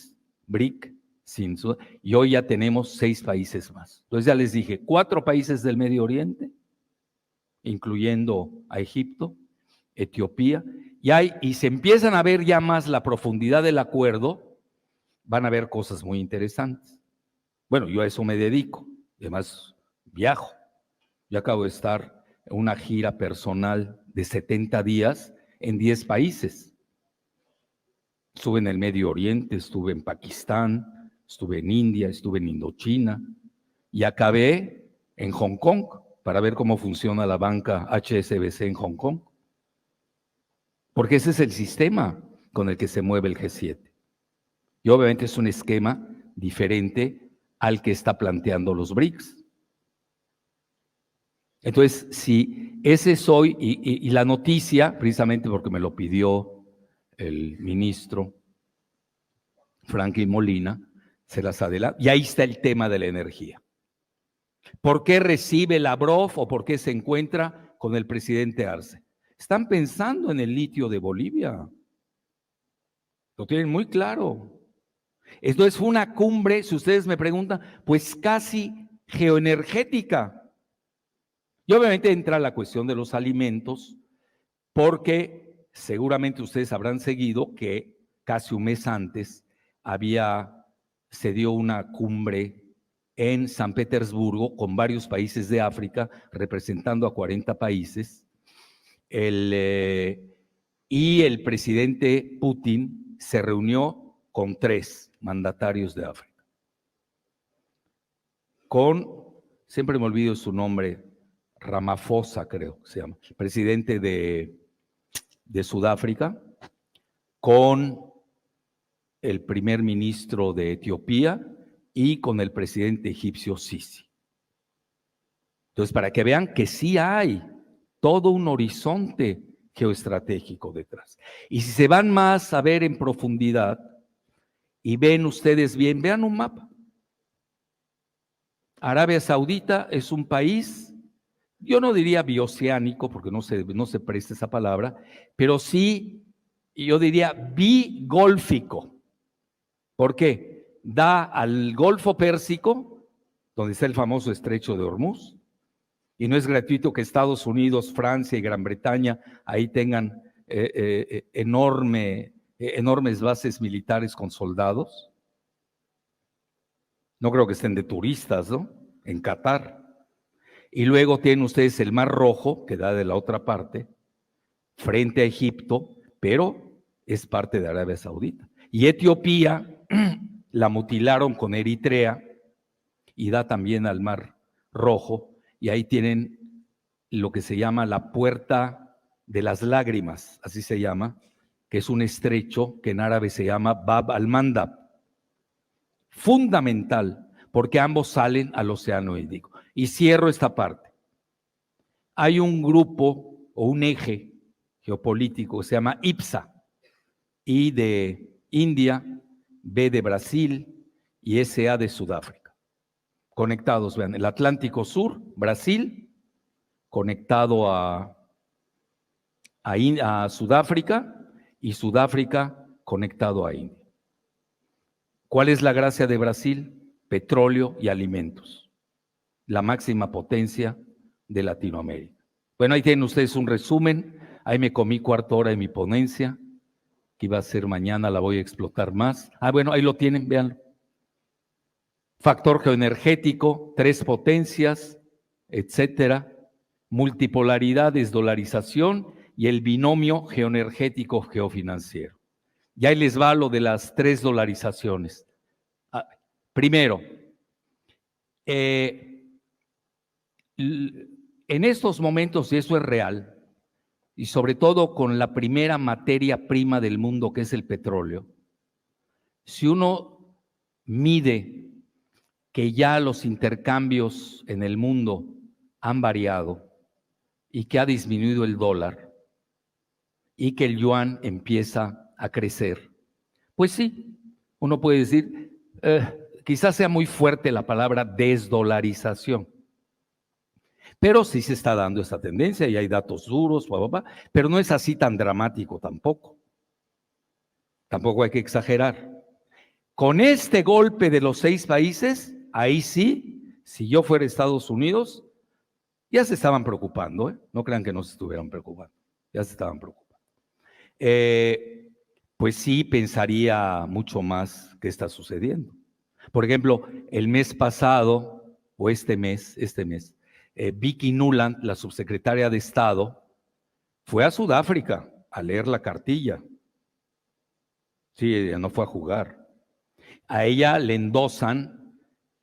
Speaker 2: y hoy ya tenemos 6 países más. Entonces ya les dije, 4 países del Medio Oriente, incluyendo a Egipto, Etiopía, y se empiezan a ver ya más la profundidad del acuerdo, van a ver cosas muy interesantes. Bueno, yo a eso me dedico, además viajo. Yo acabo de estar en una gira personal de 70 días en 10 países. Estuve en el Medio Oriente, estuve en Pakistán, estuve en India, estuve en Indochina y acabé en Hong Kong para ver cómo funciona la banca HSBC en Hong Kong. Porque ese es el sistema con el que se mueve el G7. Y obviamente es un esquema diferente al que está planteando los BRICS. Entonces, si ese es hoy, y la noticia, precisamente porque me lo pidió el ministro Franklin Molina, se las adelanta, y ahí está el tema de la energía. ¿Por qué recibe Lavrov o por qué se encuentra con el presidente Arce? Están pensando en el litio de Bolivia. Lo tienen muy claro. Entonces fue una cumbre, si ustedes me preguntan, pues casi geoenergética. Y obviamente entra la cuestión de los alimentos, porque seguramente ustedes habrán seguido que casi un mes antes se dio una cumbre en San Petersburgo con varios países de África, representando a 40 países, y el presidente Putin se reunió con 3 mandatarios de África. Siempre me olvido su nombre, Ramaphosa creo que se llama, presidente de Sudáfrica, con el primer ministro de Etiopía y con el presidente egipcio Sisi. Entonces, para que vean que sí hay todo un horizonte geoestratégico detrás. Y si se van más a ver en profundidad y ven ustedes bien, vean un mapa. Arabia Saudita es un país, yo no diría bioceánico, porque no se presta esa palabra, pero sí, yo diría bigólfico. ¿Por qué? Da al Golfo Pérsico, donde está el famoso Estrecho de Hormuz, y no es gratuito que Estados Unidos, Francia y Gran Bretaña ahí tengan enormes bases militares con soldados. No creo que estén de turistas, ¿no? En Qatar. Y luego tienen ustedes el Mar Rojo, que da de la otra parte, frente a Egipto, pero es parte de Arabia Saudita. Y Etiopía la mutilaron con Eritrea y da también al Mar Rojo, y ahí tienen lo que se llama la Puerta de las Lágrimas, así se llama, que es un estrecho que en árabe se llama Bab al-Mandab. Fundamental, porque ambos salen al Océano Índico. Y cierro esta parte. Hay un grupo o un eje geopolítico que se llama IPSA, I de India, B de Brasil y SA de Sudáfrica. Conectados, vean, el Atlántico Sur, Brasil, conectado a Sudáfrica, y Sudáfrica conectado a India. ¿Cuál es la gracia de Brasil? Petróleo y alimentos. La máxima potencia de Latinoamérica. Bueno, ahí tienen ustedes un resumen. Ahí me comí cuarta hora de mi ponencia, que iba a ser mañana, la voy a explotar más. Bueno, ahí lo tienen, véanlo. Factor geoenergético, 3 potencias, etcétera, multipolaridad, desdolarización y el binomio geoenergético geofinanciero. Y ahí les va lo de las 3 dolarizaciones. Primero, en estos momentos, y eso es real, y sobre todo con la primera materia prima del mundo, que es el petróleo, si uno mide que ya los intercambios en el mundo han variado y que ha disminuido el dólar y que el yuan empieza a crecer, pues sí, uno puede decir, quizás sea muy fuerte la palabra desdolarización, pero sí se está dando esta tendencia y hay datos duros, pero no es así tan dramático tampoco. Tampoco hay que exagerar. Con este golpe de los 6 países, ahí sí, si yo fuera Estados Unidos, ya se estaban preocupando, ¿eh? No crean que no se estuvieran preocupando, ya se estaban preocupando. Pues sí, pensaría mucho más qué está sucediendo. Por ejemplo, el mes pasado, o este mes, Vicky Nuland, la subsecretaria de Estado, fue a Sudáfrica a leer la cartilla. Sí, ella no fue a jugar. A ella le endosan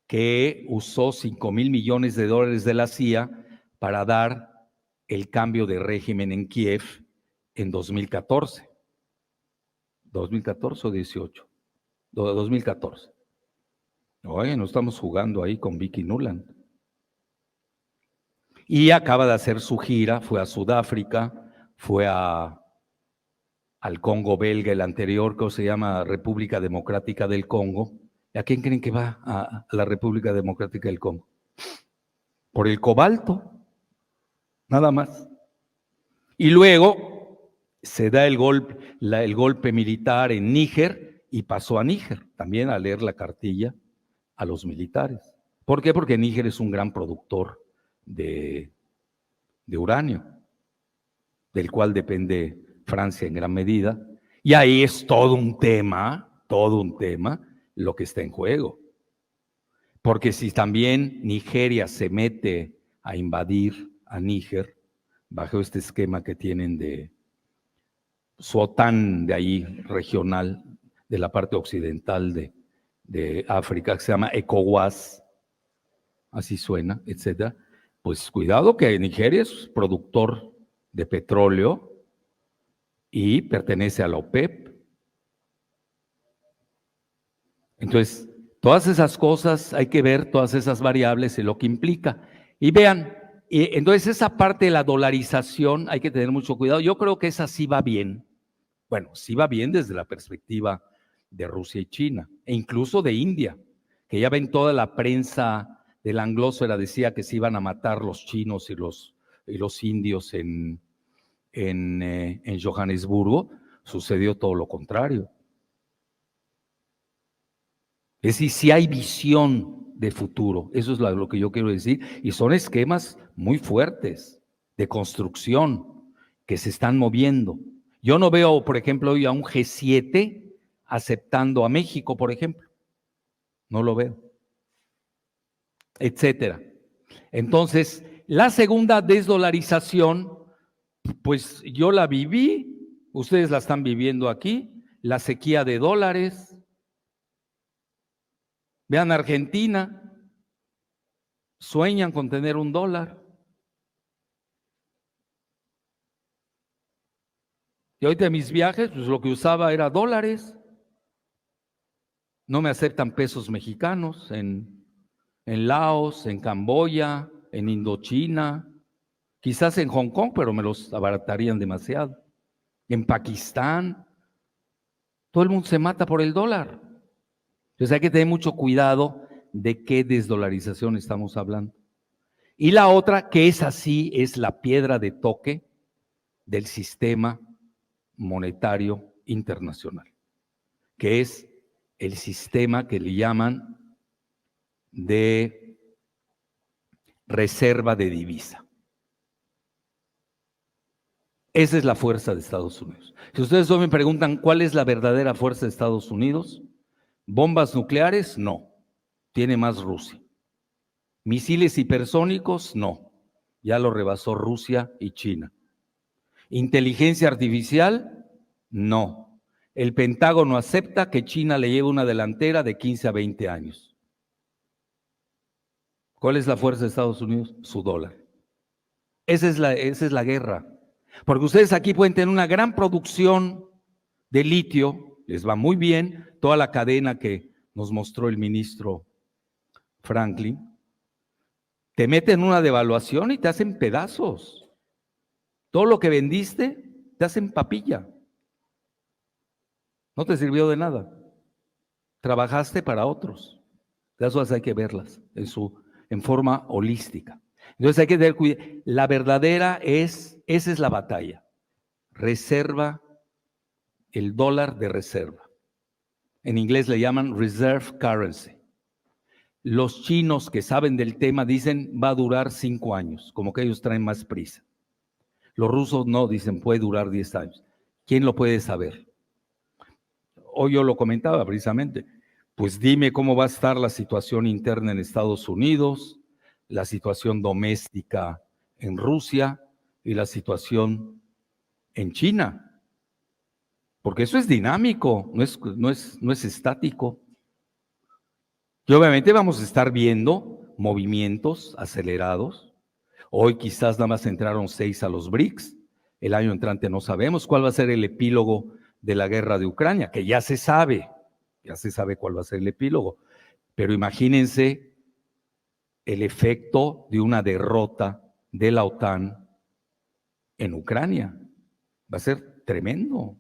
Speaker 2: que usó 5,000 millones de dólares de la CIA para dar el cambio de régimen en Kiev en 2014. ¿2014 o 18? 2014. Oye, no estamos jugando ahí con Vicky Nuland. Y acaba de hacer su gira, fue a Sudáfrica, fue al Congo belga, el anterior, que se llama República Democrática del Congo. ¿Y a quién creen que va a la República Democrática del Congo? Por el cobalto, nada más. Y luego se da el golpe militar en Níger y pasó a Níger también a leer la cartilla a los militares. ¿Por qué? Porque Níger es un gran productor de uranio, del cual depende Francia en gran medida, y ahí es todo un tema lo que está en juego. Porque si también Nigeria se mete a invadir a Níger, bajo este esquema que tienen de su OTAN de ahí regional, de la parte occidental de África, que se llama ECOWAS, así suena, etcétera, pues cuidado que Nigeria es productor de petróleo y pertenece a la OPEP. Entonces, todas esas cosas hay que ver, todas esas variables y lo que implica. Y vean, entonces esa parte de la dolarización hay que tener mucho cuidado. Yo creo que esa sí va bien. Bueno, sí va bien desde la perspectiva de Rusia y China, e incluso de India, que ya ven toda la prensa de la anglósfera decía que se iban a matar los chinos y los indios en Johannesburgo. Sucedió todo lo contrario. Es decir, si hay visión de futuro, eso es lo que yo quiero decir, y son esquemas muy fuertes de construcción que se están moviendo. Yo no veo, por ejemplo, hoy a un G7 aceptando a México, por ejemplo. No lo veo. Etcétera. Entonces, la segunda desdolarización, pues yo la viví, ustedes la están viviendo aquí, la sequía de dólares. Vean Argentina, sueñan con tener $1. Y ahorita en mis viajes, pues lo que usaba era dólares. No me aceptan pesos mexicanos en Laos, en Camboya, en Indochina, quizás en Hong Kong, pero me los abaratarían demasiado. En Pakistán, todo el mundo se mata por el dólar. Entonces hay que tener mucho cuidado de qué desdolarización estamos hablando. Y la otra, que es así, es la piedra de toque del sistema monetario internacional, que es el sistema que le llaman de reserva de divisa. Esa es la fuerza de Estados Unidos. Si ustedes hoy me preguntan cuál es la verdadera fuerza de Estados Unidos, bombas nucleares, no. Tiene más Rusia. Misiles hipersónicos, no. Ya lo rebasó Rusia y China. Inteligencia artificial, no. El Pentágono acepta que China le lleve una delantera de 15 a 20 años. ¿Cuál es la fuerza de Estados Unidos? Su dólar. Esa es la guerra. Porque ustedes aquí pueden tener una gran producción de litio, les va muy bien, toda la cadena que nos mostró el ministro Franklin, te meten una devaluación y te hacen pedazos. Todo lo que vendiste te hacen papilla. No te sirvió de nada. Trabajaste para otros. Las cosas hay que verlas en forma holística. Entonces hay que tener cuidado. La verdadera esa es la batalla. Reserva, el dólar de reserva. En inglés le llaman reserve currency. Los chinos que saben del tema dicen va a durar 5 años, como que ellos traen más prisa. Los rusos no, dicen puede durar 10 años. ¿Quién lo puede saber? Hoy yo lo comentaba precisamente. Pues dime cómo va a estar la situación interna en Estados Unidos, la situación doméstica en Rusia y la situación en China. Porque eso es dinámico, no es estático. Y obviamente vamos a estar viendo movimientos acelerados. Hoy quizás nada más entraron 6 a los BRICS. El año entrante no sabemos cuál va a ser el epílogo de la guerra de Ucrania, que ya se sabe cuál va a ser el epílogo. Pero imagínense el efecto de una derrota de la OTAN en Ucrania. Va a ser tremendo.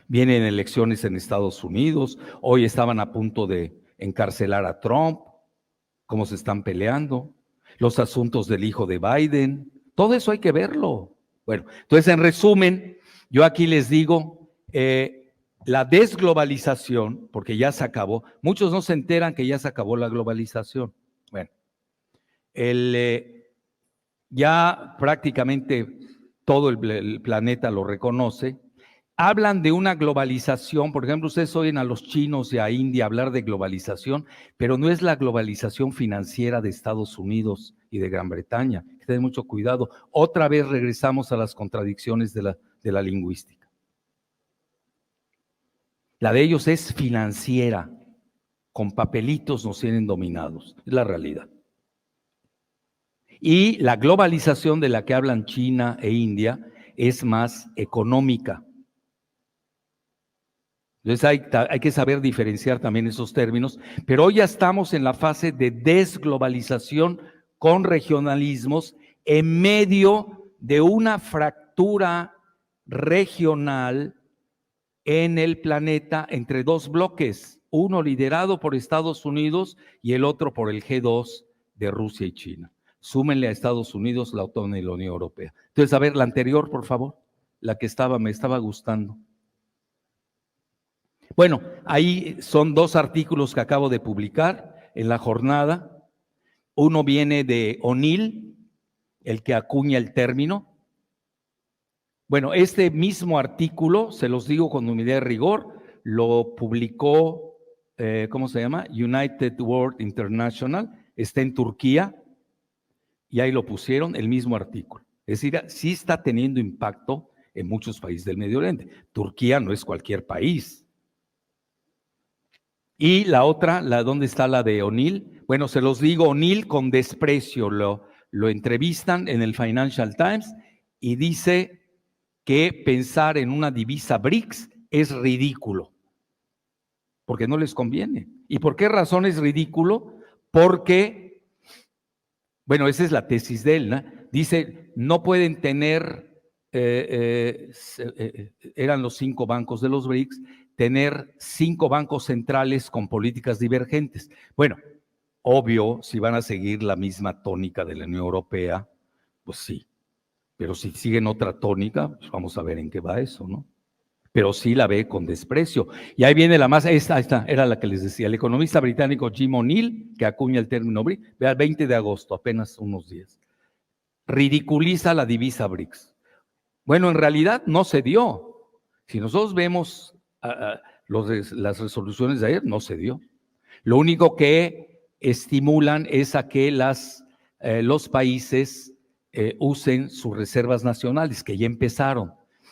Speaker 2: Vienen elecciones en Estados Unidos. Hoy estaban a punto de encarcelar a Trump. Cómo se están peleando. Los asuntos del hijo de Biden. Todo eso hay que verlo. Bueno, entonces en resumen, yo aquí les digo, la desglobalización, porque ya se acabó. Muchos no se enteran que ya se acabó la globalización. Bueno, ya prácticamente todo el planeta lo reconoce. Hablan de una globalización, por ejemplo, ustedes oyen a los chinos y a India hablar de globalización, pero no es la globalización financiera de Estados Unidos y de Gran Bretaña. Hay que tener mucho cuidado. Otra vez regresamos a las contradicciones de la lingüística. La de ellos es financiera, con papelitos nos tienen dominados, es la realidad. Y la globalización de la que hablan China e India es más económica. Entonces hay que saber diferenciar también esos términos, pero hoy ya estamos en la fase de desglobalización con regionalismos en medio de una fractura regional en el planeta entre dos bloques, uno liderado por Estados Unidos y el otro por el G2 de Rusia y China. Súmenle a Estados Unidos la OTAN y la Unión Europea. Entonces, a ver, la anterior, por favor, la que me estaba gustando. Bueno, ahí son 2 artículos que acabo de publicar en la jornada. Uno viene de O'Neill, el que acuña el término. Bueno, este mismo artículo, se los digo con humildad y rigor, lo publicó, ¿cómo se llama? United World International, está en Turquía, y ahí lo pusieron, el mismo artículo. Es decir, sí está teniendo impacto en muchos países del Medio Oriente. Turquía no es cualquier país. Y la otra, ¿dónde está la de O'Neill? Bueno, se los digo, O'Neill con desprecio lo entrevistan en el Financial Times y dice que pensar en una divisa BRICS es ridículo, porque no les conviene. ¿Y por qué razón es ridículo? Porque, bueno, esa es la tesis de él, ¿no? Dice, no pueden tener, eran los 5 bancos de los BRICS, tener 5 bancos centrales con políticas divergentes. Bueno, obvio, si van a seguir la misma tónica de la Unión Europea, pues sí. Pero si siguen otra tónica, pues vamos a ver en qué va eso, ¿no? Pero sí la ve con desprecio. Y ahí viene la más, esta era la que les decía, el economista británico Jim O'Neill, que acuña el término BRICS, vea, 20 de agosto, apenas unos días, ridiculiza la divisa BRICS. Bueno, en realidad no se dio. Si nosotros vemos las resoluciones de ayer, no se dio. Lo único que estimulan es a que los países usen sus reservas nacionales, que ya empezaron.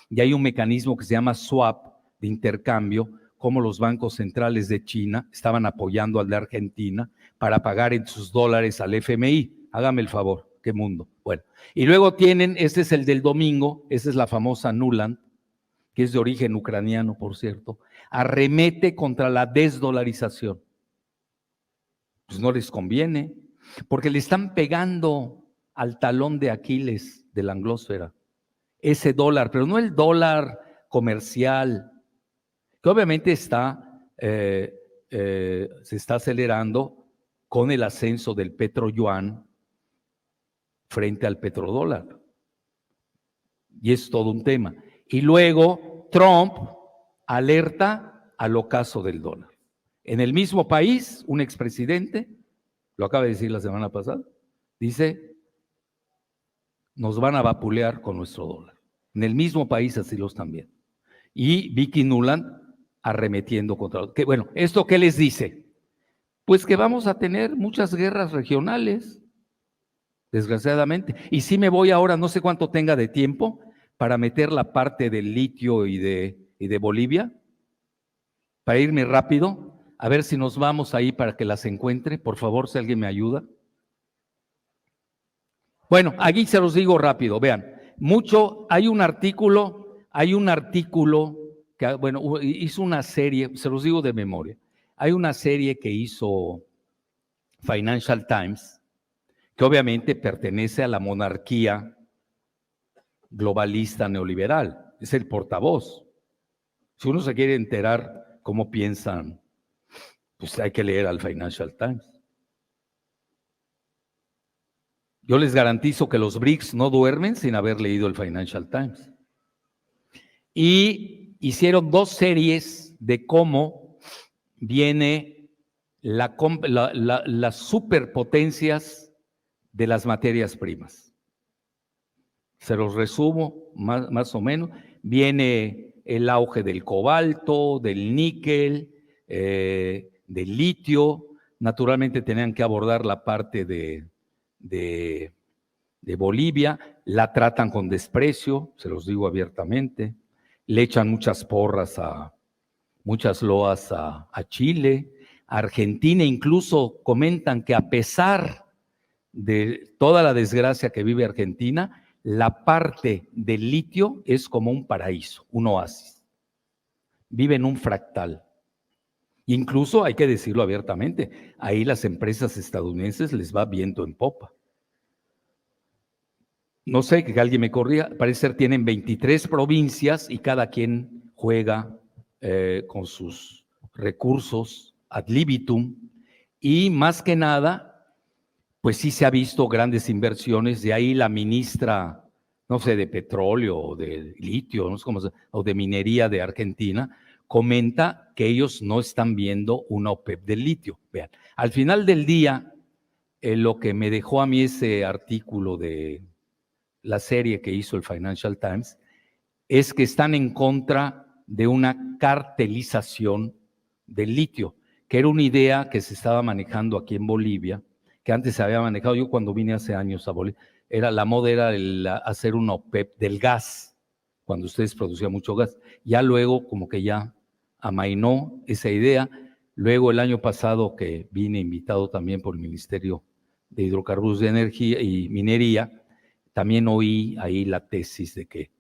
Speaker 2: Y hay un mecanismo que se llama swap, de intercambio, como los bancos centrales de China estaban apoyando al de Argentina para pagar en sus dólares al FMI. Hágame el favor, qué mundo. Bueno, y luego tienen, este es el del domingo, esa es la famosa Nuland, que es de origen ucraniano, por cierto, arremete contra la desdolarización. Pues no les conviene, porque le están pegando al talón de Aquiles de la anglósfera, ese dólar, pero no el dólar comercial, que obviamente se está acelerando con el ascenso del petro-yuan frente al petrodólar. Y es todo un tema. Y luego Trump alerta al ocaso del dólar. En el mismo país, un expresidente, lo acaba de decir la semana pasada, dice, nos van a vapulear con nuestro dólar. En el mismo país así lo están viendo. Y Vicky Nuland arremetiendo contra... Bueno, ¿esto qué les dice? Pues que vamos a tener muchas guerras regionales, desgraciadamente. Y si me voy ahora, no sé cuánto tenga de tiempo, para meter la parte del litio y de Bolivia, para irme rápido, a ver si nos vamos ahí para que las encuentre, por favor, si alguien me ayuda. Bueno, aquí se los digo rápido, vean, hay un artículo que, bueno, hizo una serie, se los digo de memoria, hay una serie que hizo Financial Times, que obviamente pertenece a la monarquía globalista neoliberal, es el portavoz. Si uno se quiere enterar cómo piensan, pues hay que leer al Financial Times. Yo les garantizo que los BRICS no duermen sin haber leído el Financial Times. Y hicieron 2 series de cómo viene las superpotencias de las materias primas. Se los resumo más o menos. Viene el auge del cobalto, del níquel, del litio. Naturalmente tenían que abordar la parte de Bolivia. La tratan con desprecio, se los digo abiertamente. Le echan muchas porras, muchas loas a Chile. Argentina incluso comentan que a pesar de toda la desgracia que vive Argentina, la parte del litio es como un paraíso, un oasis. Vive en un fractal. Incluso, hay que decirlo abiertamente, ahí las empresas estadounidenses les va viento en popa. No sé, que alguien me corrija, parece ser tienen 23 provincias y cada quien juega con sus recursos ad libitum, y más que nada, pues sí se ha visto grandes inversiones. De ahí la ministra, no sé, de petróleo o de litio, no sé cómo o de minería de Argentina, comenta que ellos no están viendo una OPEP del litio. Vean, al final del día, lo que me dejó a mí ese artículo de la serie que hizo el Financial Times es que están en contra de una cartelización del litio, que era una idea que se estaba manejando aquí en Bolivia, que antes se había manejado. Yo cuando vine hace años a Bolivia, la moda era hacer una OPEP del gas, cuando ustedes producían mucho gas. Ya luego como que ya amainó esa idea. Luego el año pasado, que vine invitado también por el Ministerio de Hidrocarburos de Energía y Minería, también oí ahí la tesis de que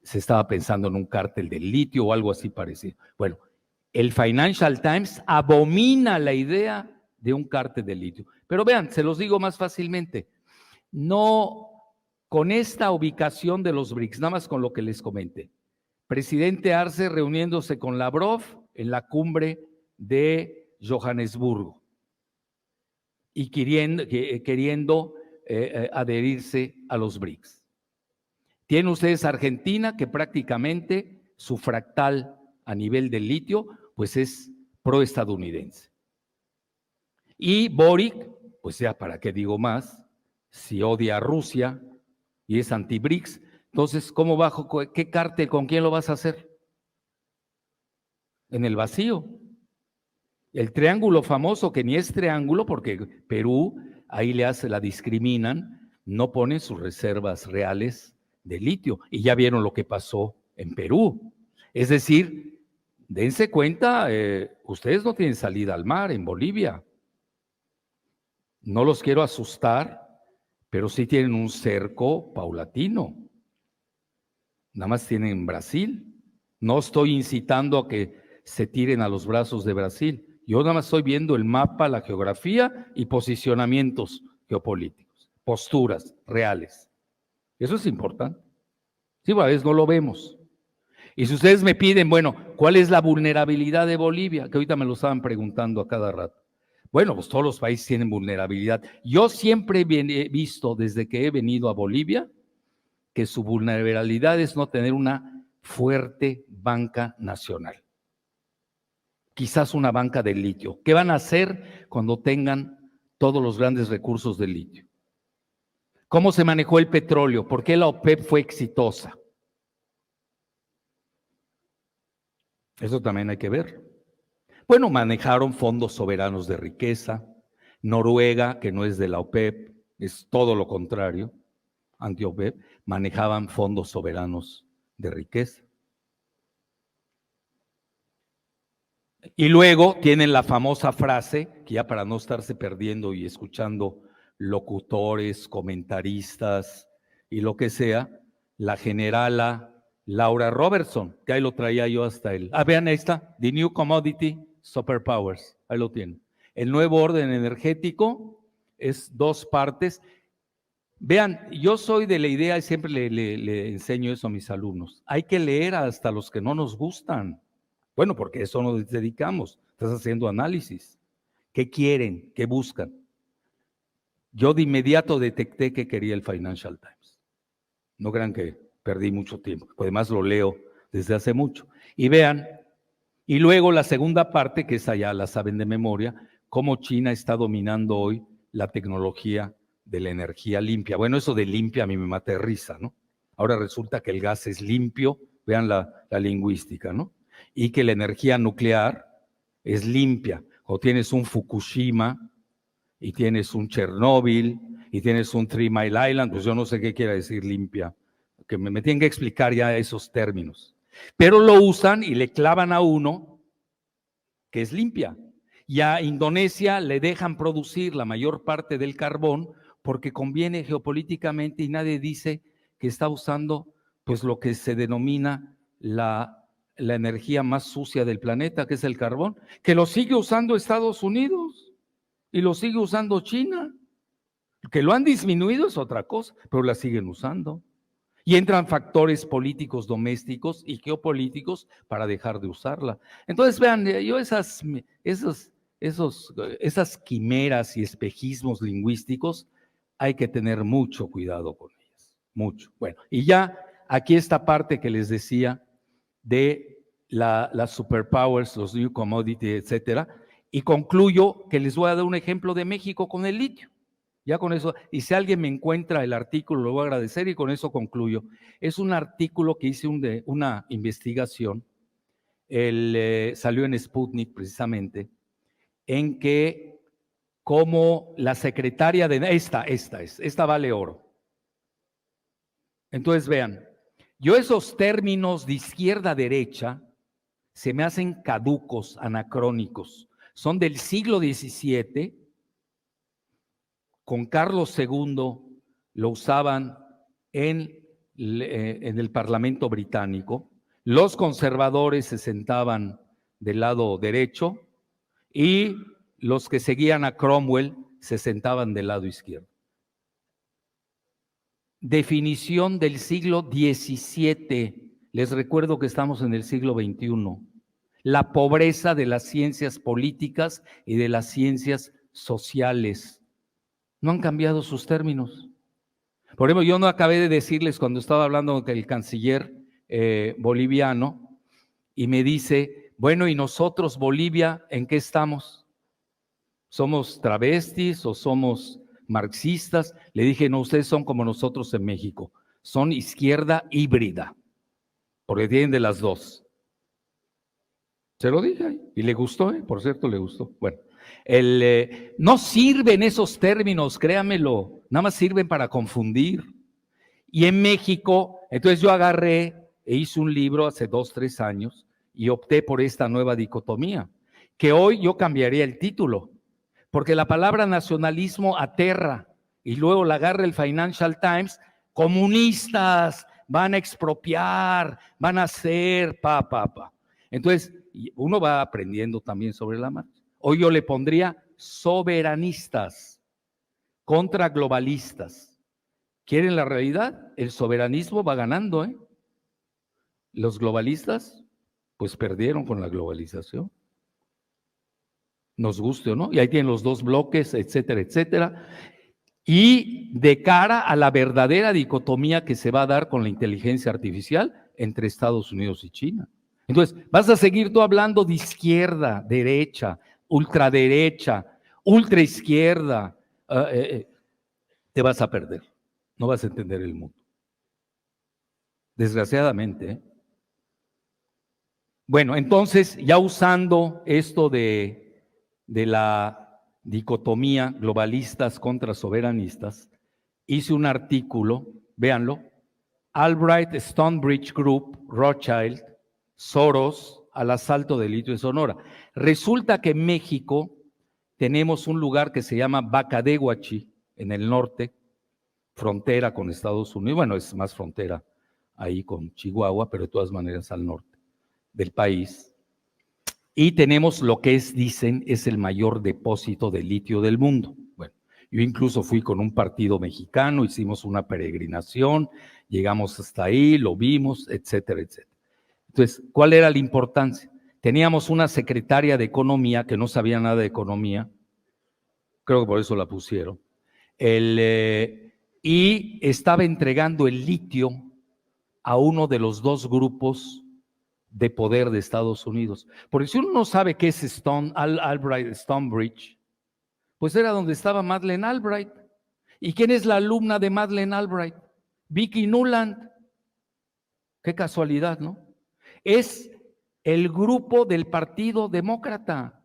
Speaker 2: se estaba pensando en un cártel del litio o algo así parecido. Bueno, el Financial Times abomina la idea de un cártel del litio. Pero vean, se los digo más fácilmente, no con esta ubicación de los BRICS, nada más con lo que les comenté. Presidente Arce reuniéndose con Lavrov en la cumbre de Johannesburgo y queriendo adherirse a los BRICS. Tienen ustedes Argentina, que prácticamente su fractal a nivel del litio, pues es proestadounidense. Y Boric, pues ya para qué digo más, si odia a Rusia y es anti-BRICS. Entonces, ¿cómo bajo? ¿Qué cártel? ¿Con quién lo vas a hacer? En el vacío. El triángulo famoso, que ni es triángulo, porque Perú, ahí la discriminan, no pone sus reservas reales de litio. Y ya vieron lo que pasó en Perú. Es decir, dense cuenta, ustedes no tienen salida al mar en Bolivia. No los quiero asustar, pero sí tienen un cerco paulatino. Nada más tienen Brasil. No estoy incitando a que se tiren a los brazos de Brasil. Yo nada más estoy viendo el mapa, la geografía y posicionamientos geopolíticos, posturas reales. Eso es importante. Sí, a veces no lo vemos. Y si ustedes me piden, bueno, ¿cuál es la vulnerabilidad de Bolivia? Que ahorita me lo estaban preguntando a cada rato. Bueno, pues todos los países tienen vulnerabilidad. Yo siempre he visto, desde que he venido a Bolivia, que su vulnerabilidad es no tener una fuerte banca nacional. Quizás una banca de litio. ¿Qué van a hacer cuando tengan todos los grandes recursos de litio? ¿Cómo se manejó el petróleo? ¿Por qué la OPEP fue exitosa? Eso también hay que ver. Bueno, manejaron fondos soberanos de riqueza. Noruega, que no es de la OPEP, es todo lo contrario, anti-OPEP, manejaban fondos soberanos de riqueza. Y luego tienen la famosa frase, que ya para no estarse perdiendo y escuchando locutores, comentaristas y lo que sea, la generala Laura Robertson, que ahí lo traía yo hasta él. Vean, ahí está, The New Commodity Superpowers, ahí lo tienen. El nuevo orden energético es 2 partes. Vean, yo soy de la idea, y siempre le enseño eso a mis alumnos, hay que leer hasta los que no nos gustan. Bueno, porque eso nos dedicamos, estás haciendo análisis. ¿Qué quieren? ¿Qué buscan? Yo de inmediato detecté que quería el Financial Times. No crean que perdí mucho tiempo, además lo leo desde hace mucho. Y vean, y luego la segunda parte, que esa ya la saben de memoria, cómo China está dominando hoy la tecnología de la energía limpia. Bueno, eso de limpia a mí me mata de risa, ¿no? Ahora resulta que el gas es limpio, vean la lingüística, ¿no? Y que la energía nuclear es limpia. O tienes un Fukushima y tienes un Chernóbil y tienes un 3 Mile Island, pues yo no sé qué quiere decir limpia, que me tienen que explicar ya esos términos. Pero lo usan y le clavan a uno que es limpia. Y a Indonesia le dejan producir la mayor parte del carbón porque conviene geopolíticamente y nadie dice que está usando pues lo que se denomina la energía más sucia del planeta, que es el carbón, que lo sigue usando Estados Unidos y lo sigue usando China. Que lo han disminuido es otra cosa, pero la siguen usando. Y entran factores políticos domésticos y geopolíticos para dejar de usarla. Entonces, vean, yo esas quimeras y espejismos lingüísticos hay que tener mucho cuidado con ellas, mucho. Bueno, y ya aquí esta parte que les decía de las superpowers, los new commodity, etcétera, y concluyo que les voy a dar un ejemplo de México con el litio. Ya con eso, y si alguien me encuentra el artículo, lo voy a agradecer y con eso concluyo. Es un artículo que hice una investigación, salió en Sputnik precisamente, en que como la secretaria de... Esta vale oro. Entonces vean, yo esos términos de izquierda-derecha se me hacen caducos, anacrónicos. Son del siglo XVII. Con Carlos II lo usaban en el Parlamento británico. Los conservadores se sentaban del lado derecho y los que seguían a Cromwell se sentaban del lado izquierdo. Definición del siglo XVII. Les recuerdo que estamos en el siglo XXI. La pobreza de las ciencias políticas y de las ciencias sociales. No han cambiado sus términos. Por ejemplo, yo no acabé de decirles cuando estaba hablando con el canciller boliviano y me dice, bueno, ¿y nosotros, Bolivia, en qué estamos? ¿Somos travestis o somos marxistas. Le dije, no, ustedes son como nosotros en México, son izquierda híbrida, porque tienen de las dos. Se lo dije y le gustó, por cierto, le gustó. Bueno, no sirven esos términos, créamelo, nada más sirven para confundir. Y en México, entonces yo agarré e hice un libro hace 2, 3 años y opté por esta nueva dicotomía, que hoy yo cambiaría el título, porque la palabra nacionalismo aterra, y luego la agarra el Financial Times, comunistas, van a expropiar, van a hacer, Entonces, uno va aprendiendo también sobre la marcha. Hoy yo le pondría soberanistas contra globalistas. ¿Quieren la realidad? El soberanismo va ganando, ¿eh? Los globalistas, pues perdieron con la globalización. Nos guste o no, y ahí tienen los dos bloques, etcétera, etcétera. Y de cara a la verdadera dicotomía que se va a dar con la inteligencia artificial entre Estados Unidos y China. Entonces, vas a seguir tú hablando de izquierda, derecha, ultraderecha, ultraizquierda, te vas a perder, no vas a entender el mundo. Desgraciadamente, ¿eh? Bueno, entonces, ya usando esto de la dicotomía globalistas contra soberanistas, hice un artículo, véanlo, Albright Stonebridge Group, Rothschild, Soros, al asalto de litio en Sonora. Resulta que en México tenemos un lugar que se llama Bacadehuachi, en el norte, frontera con Estados Unidos, bueno, es más frontera ahí con Chihuahua, pero de todas maneras al norte del país. Y tenemos lo que dicen, es el mayor depósito de litio del mundo. Bueno, yo incluso fui con un partido mexicano, hicimos una peregrinación, llegamos hasta ahí, lo vimos, etcétera, etcétera. Entonces, ¿cuál era la importancia? Teníamos una secretaria de Economía que no sabía nada de economía, creo que por eso la pusieron, y estaba entregando el litio a uno de los dos grupos de poder de Estados Unidos. Porque si uno no sabe qué es Albright Stonebridge, pues era donde estaba Madeleine Albright. ¿Y quién es la alumna de Madeleine Albright? Vicki Nuland. Qué casualidad, ¿no? Es el grupo del Partido Demócrata.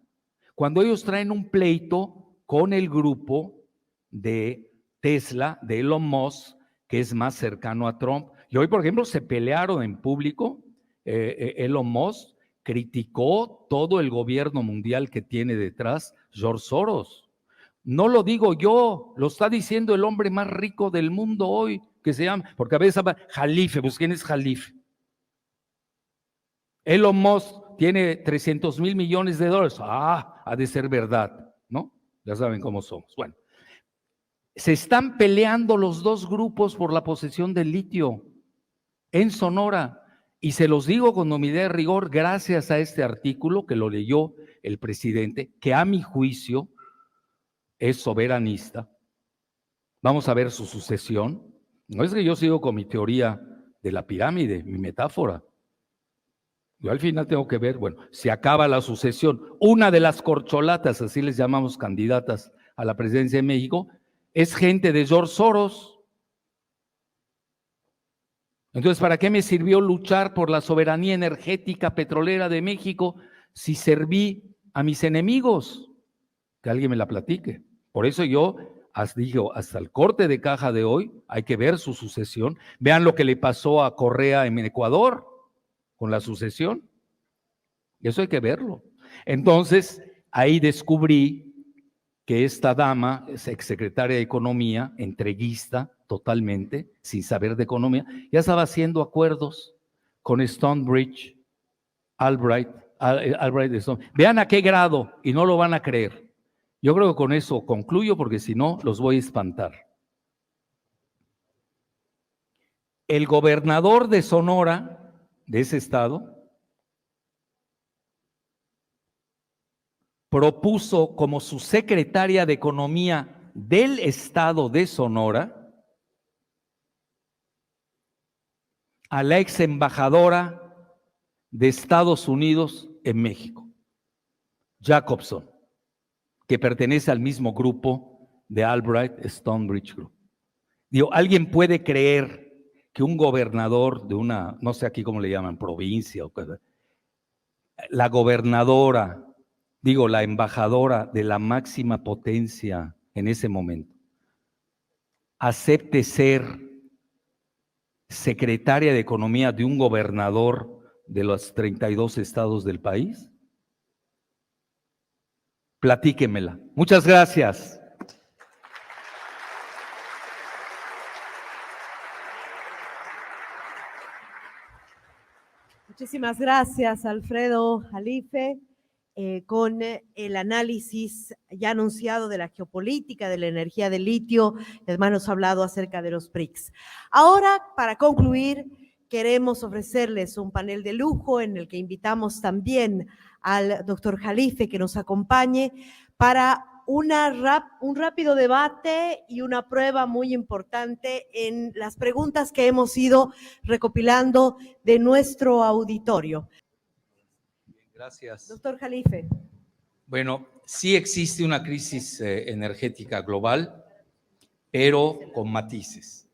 Speaker 2: Cuando ellos traen un pleito con el grupo de Tesla, de Elon Musk, que es más cercano a Trump, y hoy, por ejemplo, se pelearon en público. Elon Musk criticó todo el gobierno mundial que tiene detrás George Soros. No lo digo yo, lo está diciendo el hombre más rico del mundo hoy, que se llama, porque a veces habla Jalife, pues ¿quién es Jalife? Elon Musk tiene 300,000 millones de dólares. Ha de ser verdad, ¿no? Ya saben cómo somos. Bueno, se están peleando los dos grupos por la posesión del litio en Sonora. Y se los digo con humildad y rigor, gracias a este artículo que lo leyó el presidente, que a mi juicio es soberanista. Vamos a ver su sucesión. No es que yo sigo con mi teoría de la pirámide, mi metáfora. Yo al final tengo que ver, bueno, si acaba la sucesión, una de las corcholatas, así les llamamos candidatas a la presidencia de México, es gente de George Soros. Entonces, ¿para qué me sirvió luchar por la soberanía energética petrolera de México si serví a mis enemigos? Que alguien me la platique. Por eso yo digo, hasta el corte de caja de hoy hay que ver su sucesión. Vean lo que le pasó a Correa en Ecuador con la sucesión. Eso hay que verlo. Entonces, ahí descubrí que esta dama, es exsecretaria de Economía, entreguista totalmente, sin saber de economía, ya estaba haciendo acuerdos con Stonebridge, Albright Stone. Vean a qué grado, y no lo van a creer. Yo creo que con eso concluyo, porque si no, los voy a espantar. El gobernador de Sonora, de ese estado, propuso como su secretaria de Economía del estado de Sonora a la ex embajadora de Estados Unidos en México, Jacobson, que pertenece al mismo grupo de Albright Stonebridge Group. Digo, ¿alguien puede creer que un gobernador de una, no sé aquí cómo le llaman, provincia o cosa, la gobernadora, digo, la embajadora de la máxima potencia en ese momento, acepte ser secretaria de Economía de un gobernador de los 32 estados del país? Platíquemela. Muchas gracias.
Speaker 1: Muchísimas gracias, Alfredo Jalife, con el análisis ya anunciado de la geopolítica, de la energía del litio. Además nos ha hablado acerca de los BRICS. Ahora, para concluir, queremos ofrecerles un panel de lujo en el que invitamos también al doctor Jalife que nos acompañe para un rápido debate y una prueba muy importante en las preguntas que hemos ido recopilando de nuestro auditorio.
Speaker 2: Gracias.
Speaker 1: Doctor Jalife.
Speaker 2: Bueno, sí existe una crisis energética global, pero con matices.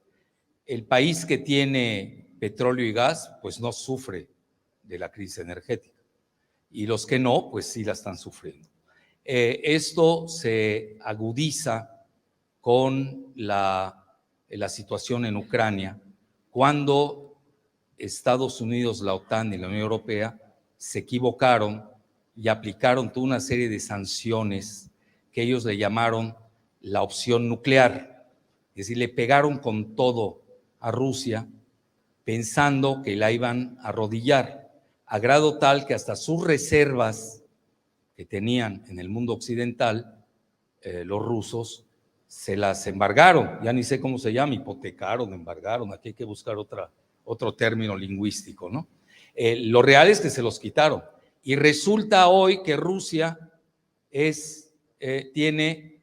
Speaker 2: El país que tiene petróleo y gas, pues no sufre de la crisis energética. Y los que no, pues sí la están sufriendo. Esto se agudiza con la situación en Ucrania, cuando Estados Unidos, la OTAN y la Unión Europea se equivocaron y aplicaron toda una serie de sanciones que ellos le llamaron la opción nuclear. Es decir, le pegaron con todo a Rusia pensando que la iban a arrodillar, a grado tal que hasta sus reservas que tenían en el mundo occidental, los rusos, se las embargaron. Ya ni sé cómo se llama, hipotecaron, embargaron, aquí hay que buscar otro término lingüístico, ¿no? Lo real es que se los quitaron. Y resulta hoy que Rusia tiene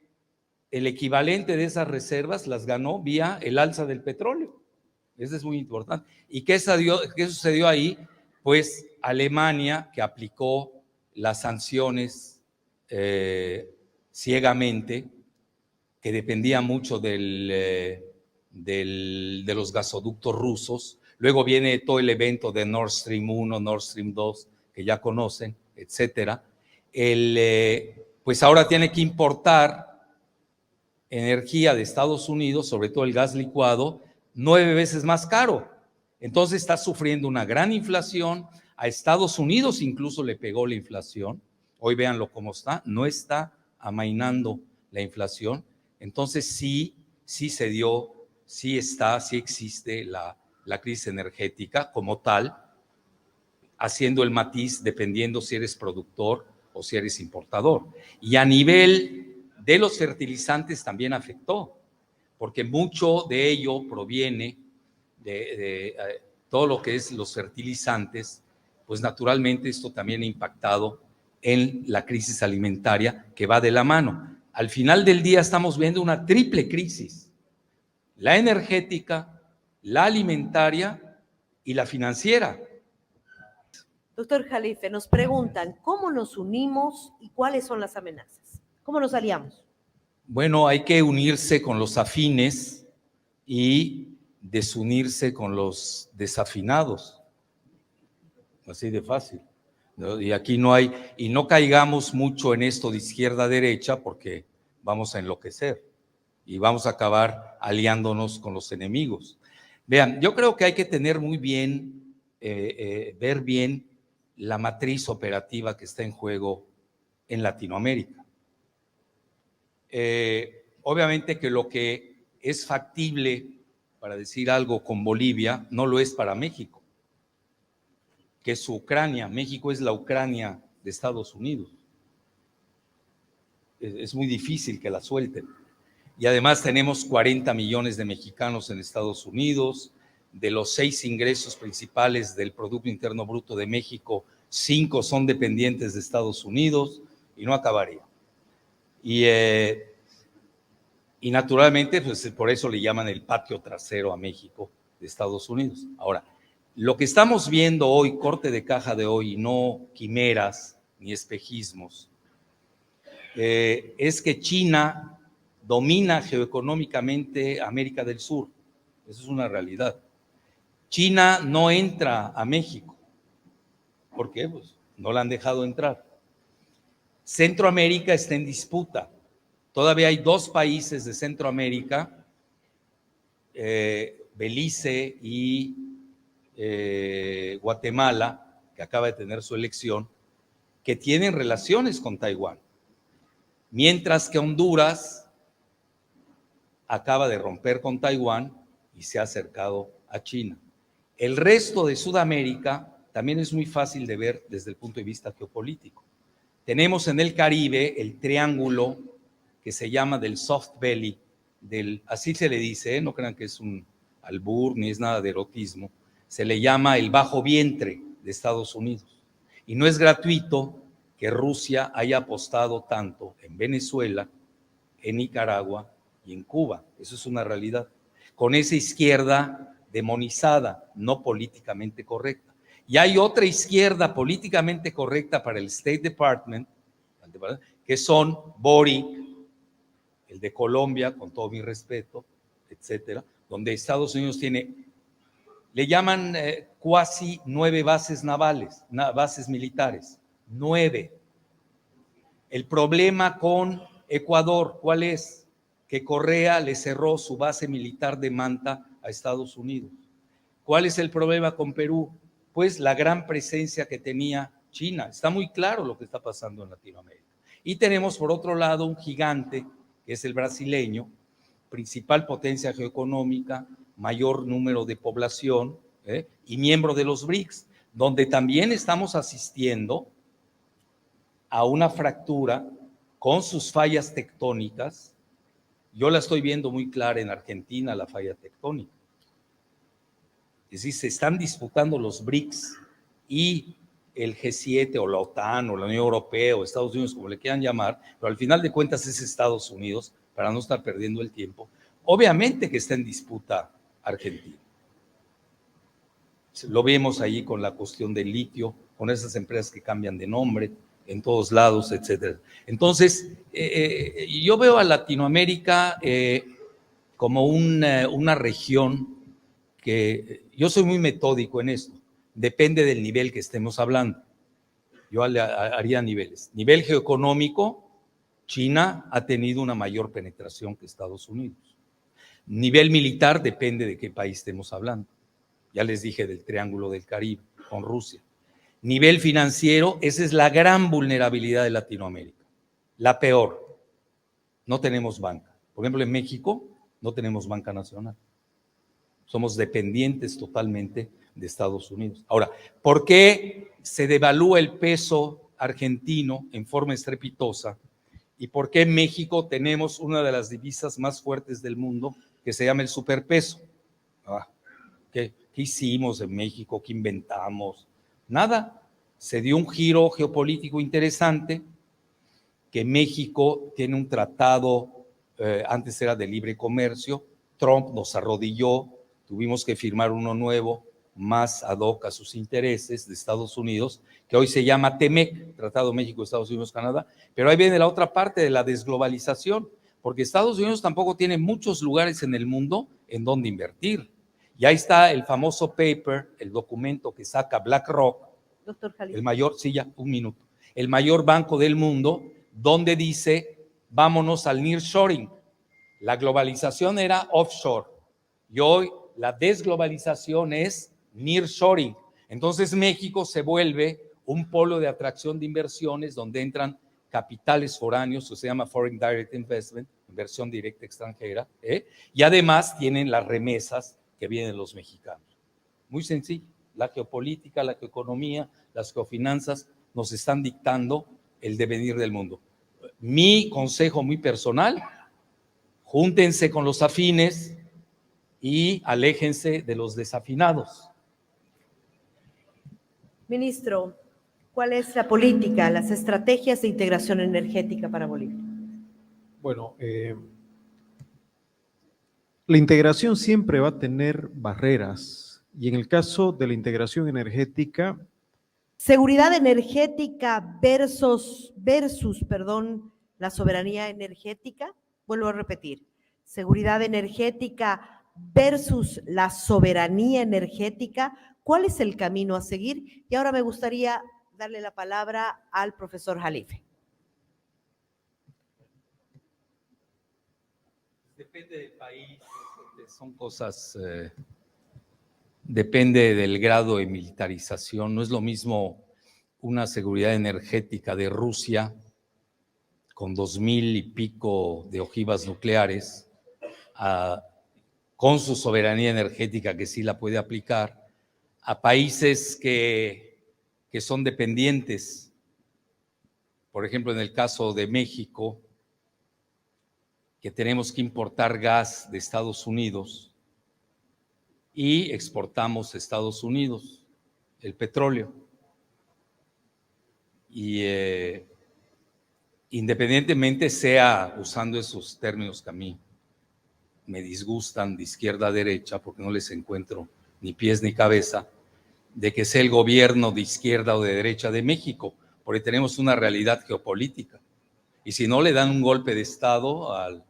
Speaker 2: el equivalente de esas reservas, las ganó vía el alza del petróleo. Eso es muy importante. ¿Y qué sucedió ahí? Pues Alemania, que aplicó las sanciones ciegamente, que dependía mucho de los gasoductos rusos. Luego viene todo el evento de Nord Stream 1, Nord Stream 2, que ya conocen, etcétera. Pues ahora tiene que importar energía de Estados Unidos, sobre todo el gas licuado, 9 veces más caro. Entonces está sufriendo una gran inflación. A Estados Unidos incluso le pegó la inflación. Hoy véanlo cómo está, no está amainando la inflación. Entonces sí se dio, sí existe la crisis energética como tal, haciendo el matiz dependiendo si eres productor o si eres importador. Y a nivel de los fertilizantes también afectó, porque mucho de ello proviene de todo lo que es los fertilizantes, pues naturalmente esto también ha impactado en la crisis alimentaria que va de la mano. Al final del día estamos viendo una triple crisis: la energética, la alimentaria y la financiera.
Speaker 1: Doctor Jalife, nos preguntan, ¿cómo nos unimos y cuáles son las amenazas? ¿Cómo nos aliamos?
Speaker 2: Bueno, hay que unirse con los afines y desunirse con los desafinados. Así de fácil, ¿no? Y aquí no hay, y no caigamos mucho en esto de izquierda a derecha, porque vamos a enloquecer y vamos a acabar aliándonos con los enemigos. Vean, yo creo que hay que tener muy bien, ver bien la matriz operativa que está en juego en Latinoamérica. Obviamente que lo que es factible, para decir algo, con Bolivia, no lo es para México, que es su Ucrania. México es la Ucrania de Estados Unidos. Es muy difícil que la suelten. Y además tenemos 40 millones de mexicanos en Estados Unidos. De los 6 ingresos principales del Producto Interno Bruto de México, 5 son dependientes de Estados Unidos, y no acabaría. Y naturalmente, pues por eso le llaman el patio trasero a México de Estados Unidos. Ahora, lo que estamos viendo hoy, corte de caja de hoy, no quimeras ni espejismos, es que China domina geoeconómicamente América del Sur. Eso es una realidad. China no entra a México. ¿Por qué? Pues no la han dejado entrar. Centroamérica está en disputa. Todavía hay 2 países de Centroamérica, Belice y Guatemala, que acaba de tener su elección, que tienen relaciones con Taiwán. Mientras que Honduras acaba de romper con Taiwán y se ha acercado a China. El resto de Sudamérica también es muy fácil de ver desde el punto de vista geopolítico. Tenemos en el Caribe el triángulo que se llama del soft belly, así se le dice, no crean que es un albur ni es nada de erotismo, se le llama el bajo vientre de Estados Unidos. Y no es gratuito que Rusia haya apostado tanto en Venezuela, en Nicaragua y en Cuba. Eso es una realidad. Con esa izquierda demonizada, no políticamente correcta. Y hay otra izquierda políticamente correcta para el State Department, que son Boric, el de Colombia, con todo mi respeto, etcétera, donde Estados Unidos tiene, le llaman cuasi 9 bases navales, bases militares, 9. El problema con Ecuador, ¿cuál es? Que Correa le cerró su base militar de Manta a Estados Unidos. ¿Cuál es el problema con Perú? Pues la gran presencia que tenía China. Está muy claro lo que está pasando en Latinoamérica. Y tenemos por otro lado un gigante, que es el brasileño, principal potencia geoeconómica, mayor número de población, y miembro de los BRICS, donde también estamos asistiendo a una fractura con sus fallas tectónicas. Yo la estoy viendo muy clara en Argentina, la falla tectónica. Es decir, se están disputando los BRICS y el G7 o la OTAN o la Unión Europea o Estados Unidos, como le quieran llamar, pero al final de cuentas es Estados Unidos, para no estar perdiendo el tiempo. Obviamente que está en disputa Argentina. Lo vemos ahí con la cuestión del litio, con esas empresas que cambian de nombre en todos lados, etcétera. Entonces, yo veo a Latinoamérica como una región que yo soy muy metódico en esto, depende del nivel que estemos hablando. Yo haría niveles. Nivel geoeconómico, China ha tenido una mayor penetración que Estados Unidos. Nivel militar, depende de qué país estemos hablando. Ya les dije del Triángulo del Caribe con Rusia. Nivel financiero, esa es la gran vulnerabilidad de Latinoamérica. La peor. No tenemos banca. Por ejemplo, en México no tenemos banca nacional. Somos dependientes totalmente de Estados Unidos. Ahora, ¿por qué se devalúa el peso argentino en forma estrepitosa? ¿Y por qué en México tenemos una de las divisas más fuertes del mundo que se llama el superpeso? ¿Qué hicimos en México? ¿Qué inventamos? Nada. Se dio un giro geopolítico interesante, que México tiene un tratado, antes era de libre comercio, Trump nos arrodilló, tuvimos que firmar uno nuevo, más ad hoc a sus intereses de Estados Unidos, que hoy se llama TEMEC, Tratado México, Estados Unidos, Canadá, pero ahí viene la otra parte de la desglobalización, porque Estados Unidos tampoco tiene muchos lugares en el mundo en donde invertir. Y ahí está el famoso paper, el documento que saca BlackRock,
Speaker 1: Doctor Jalisco,
Speaker 2: el mayor, sí, ya, un minuto, el mayor banco del mundo, donde dice, vámonos al nearshoring. La globalización era offshore y hoy la desglobalización es nearshoring. Entonces México se vuelve un polo de atracción de inversiones donde entran capitales foráneos, se llama Foreign Direct Investment, inversión directa extranjera, y además tienen las remesas que vienen los mexicanos. Muy sencillo, la geopolítica, la geoeconomía, las geofinanzas nos están dictando el devenir del mundo. Mi consejo muy personal, júntense con los afines y aléjense de los desafinados.
Speaker 1: Ministro, ¿cuál es la política, las estrategias de integración energética para Bolivia?
Speaker 3: Bueno, la integración siempre va a tener barreras y en el caso de la integración energética…
Speaker 1: Seguridad energética versus la soberanía energética. vuelvo a repetir, seguridad energética versus la soberanía energética, ¿cuál es el camino a seguir? Y ahora me gustaría darle la palabra al profesor Jalife.
Speaker 2: Depende del país, son cosas, depende del grado de militarización. No es lo mismo una seguridad energética de Rusia con 2,000 y pico de ojivas nucleares, con su soberanía energética que sí la puede aplicar, a países que son dependientes. Por ejemplo, en el caso de México, que tenemos que importar gas de Estados Unidos y exportamos a Estados Unidos el petróleo. Y independientemente sea usando esos términos que a mí me disgustan de izquierda a derecha, porque no les encuentro ni pies ni cabeza, de que sea el gobierno de izquierda o de derecha de México, porque tenemos una realidad geopolítica. Y si no, le dan un golpe de Estado al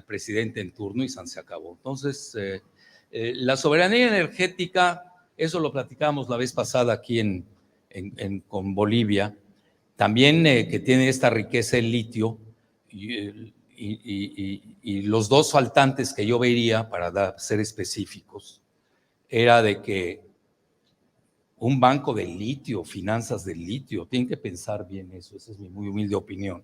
Speaker 2: presidente en turno y se acabó. Entonces, la soberanía energética, eso lo platicamos la vez pasada aquí con Bolivia, también que tiene esta riqueza el litio, y los dos faltantes que yo vería, para ser específicos, era de que un banco de litio, finanzas del litio, tienen que pensar bien eso, esa es mi muy humilde opinión.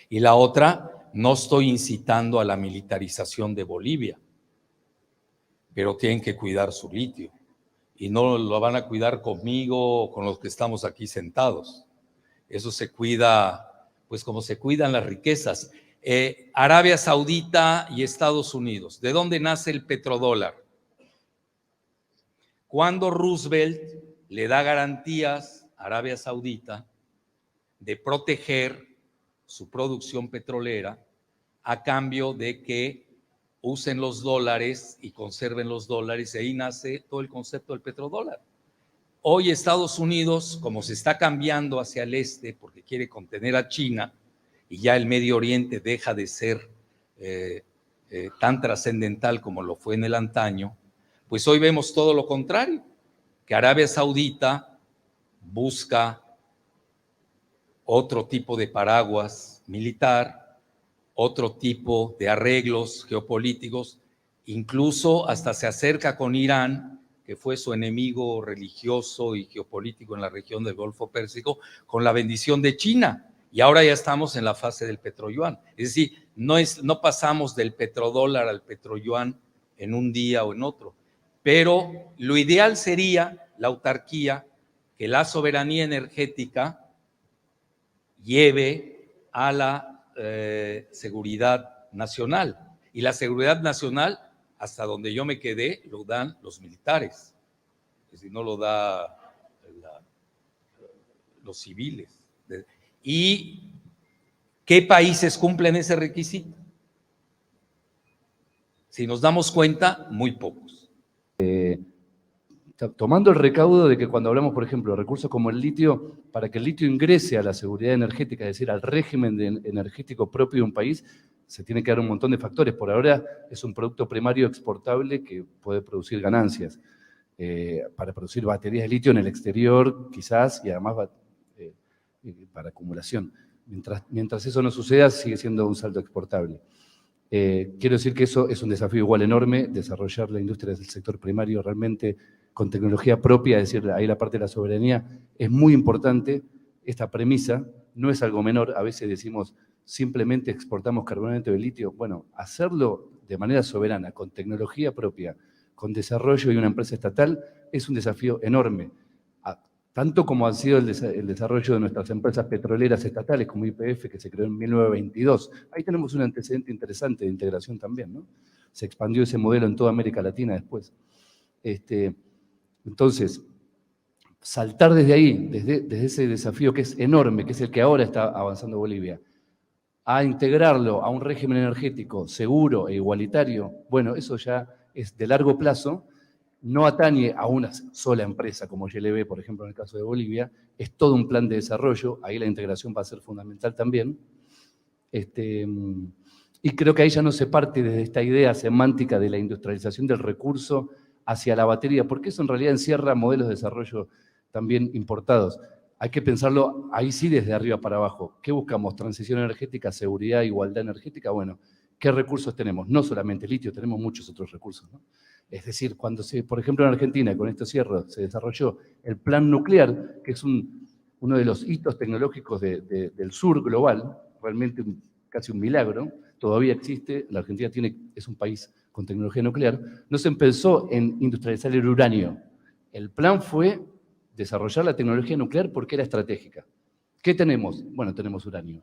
Speaker 2: Y la otra, no estoy incitando a la militarización de Bolivia, pero tienen que cuidar su litio. Y no lo van a cuidar conmigo o con los que estamos aquí sentados. Eso se cuida, pues como se cuidan las riquezas. Arabia Saudita y Estados Unidos, ¿de dónde nace el petrodólar? Cuando Roosevelt le da garantías a Arabia Saudita de proteger su producción petrolera a cambio de que usen los dólares y conserven los dólares, y ahí nace todo el concepto del petrodólar. Hoy Estados Unidos, como se está cambiando hacia el este porque quiere contener a China y ya el Medio Oriente deja de ser tan trascendental como lo fue en el antaño, pues hoy vemos todo lo contrario, que Arabia Saudita busca otro tipo de paraguas militar, otro tipo de arreglos geopolíticos, incluso hasta se acerca con Irán, que fue su enemigo religioso y geopolítico en la región del Golfo Pérsico, con la bendición de China. Y ahora ya estamos en la fase del petroyuan. Es decir, no pasamos del petrodólar al petroyuan en un día o en otro. Pero lo ideal sería la autarquía, que la soberanía energética lleve a la seguridad nacional. Y la seguridad nacional, hasta donde yo me quedé, lo dan los militares. Es decir, no lo da los civiles. ¿Y qué países cumplen ese requisito? Si nos damos cuenta, muy pocos.
Speaker 4: Tomando el recaudo de que cuando hablamos, por ejemplo, de recursos como el litio, para que el litio ingrese a la seguridad energética, es decir, al régimen energético propio de un país, se tiene que dar un montón de factores. Por ahora es un producto primario exportable que puede producir ganancias. Para producir baterías de litio en el exterior, quizás, y además para acumulación. Mientras eso no suceda, sigue siendo un saldo exportable. Quiero decir que eso es un desafío igual enorme, desarrollar la industria del sector primario realmente con tecnología propia, es decir, ahí la parte de la soberanía es muy importante. Esta premisa no es algo menor, a veces decimos simplemente exportamos carbonato de litio. Bueno, hacerlo de manera soberana, con tecnología propia, con desarrollo y una empresa estatal, es un desafío enorme. Tanto como ha sido el desarrollo de nuestras empresas petroleras estatales, como YPF, que se creó en 1922. Ahí tenemos un antecedente interesante de integración también, ¿no? Se expandió ese modelo en toda América Latina después. Entonces, saltar desde ahí, desde ese desafío que es enorme, que es el que ahora está avanzando Bolivia, a integrarlo a un régimen energético seguro e igualitario, bueno, eso ya es de largo plazo. No atañe a una sola empresa como YLB, por ejemplo, en el caso de Bolivia, es todo un plan de desarrollo, ahí la integración va a ser fundamental también. Y creo que ahí ya no se parte desde esta idea semántica de la industrialización del recurso hacia la batería, porque eso en realidad encierra modelos de desarrollo también importados. Hay que pensarlo ahí sí desde arriba para abajo. ¿Qué buscamos? Transición energética, seguridad, igualdad energética. Bueno, ¿qué recursos tenemos? No solamente litio, tenemos muchos otros recursos, ¿no? Es decir, cuando por ejemplo en Argentina, con esto cierro, se desarrolló el plan nuclear, que es uno de los hitos tecnológicos del sur global, realmente casi un milagro, todavía existe, la Argentina es un país con tecnología nuclear, no se empezó en industrializar el uranio. El plan fue desarrollar la tecnología nuclear porque era estratégica. ¿Qué tenemos? Bueno, tenemos uranio.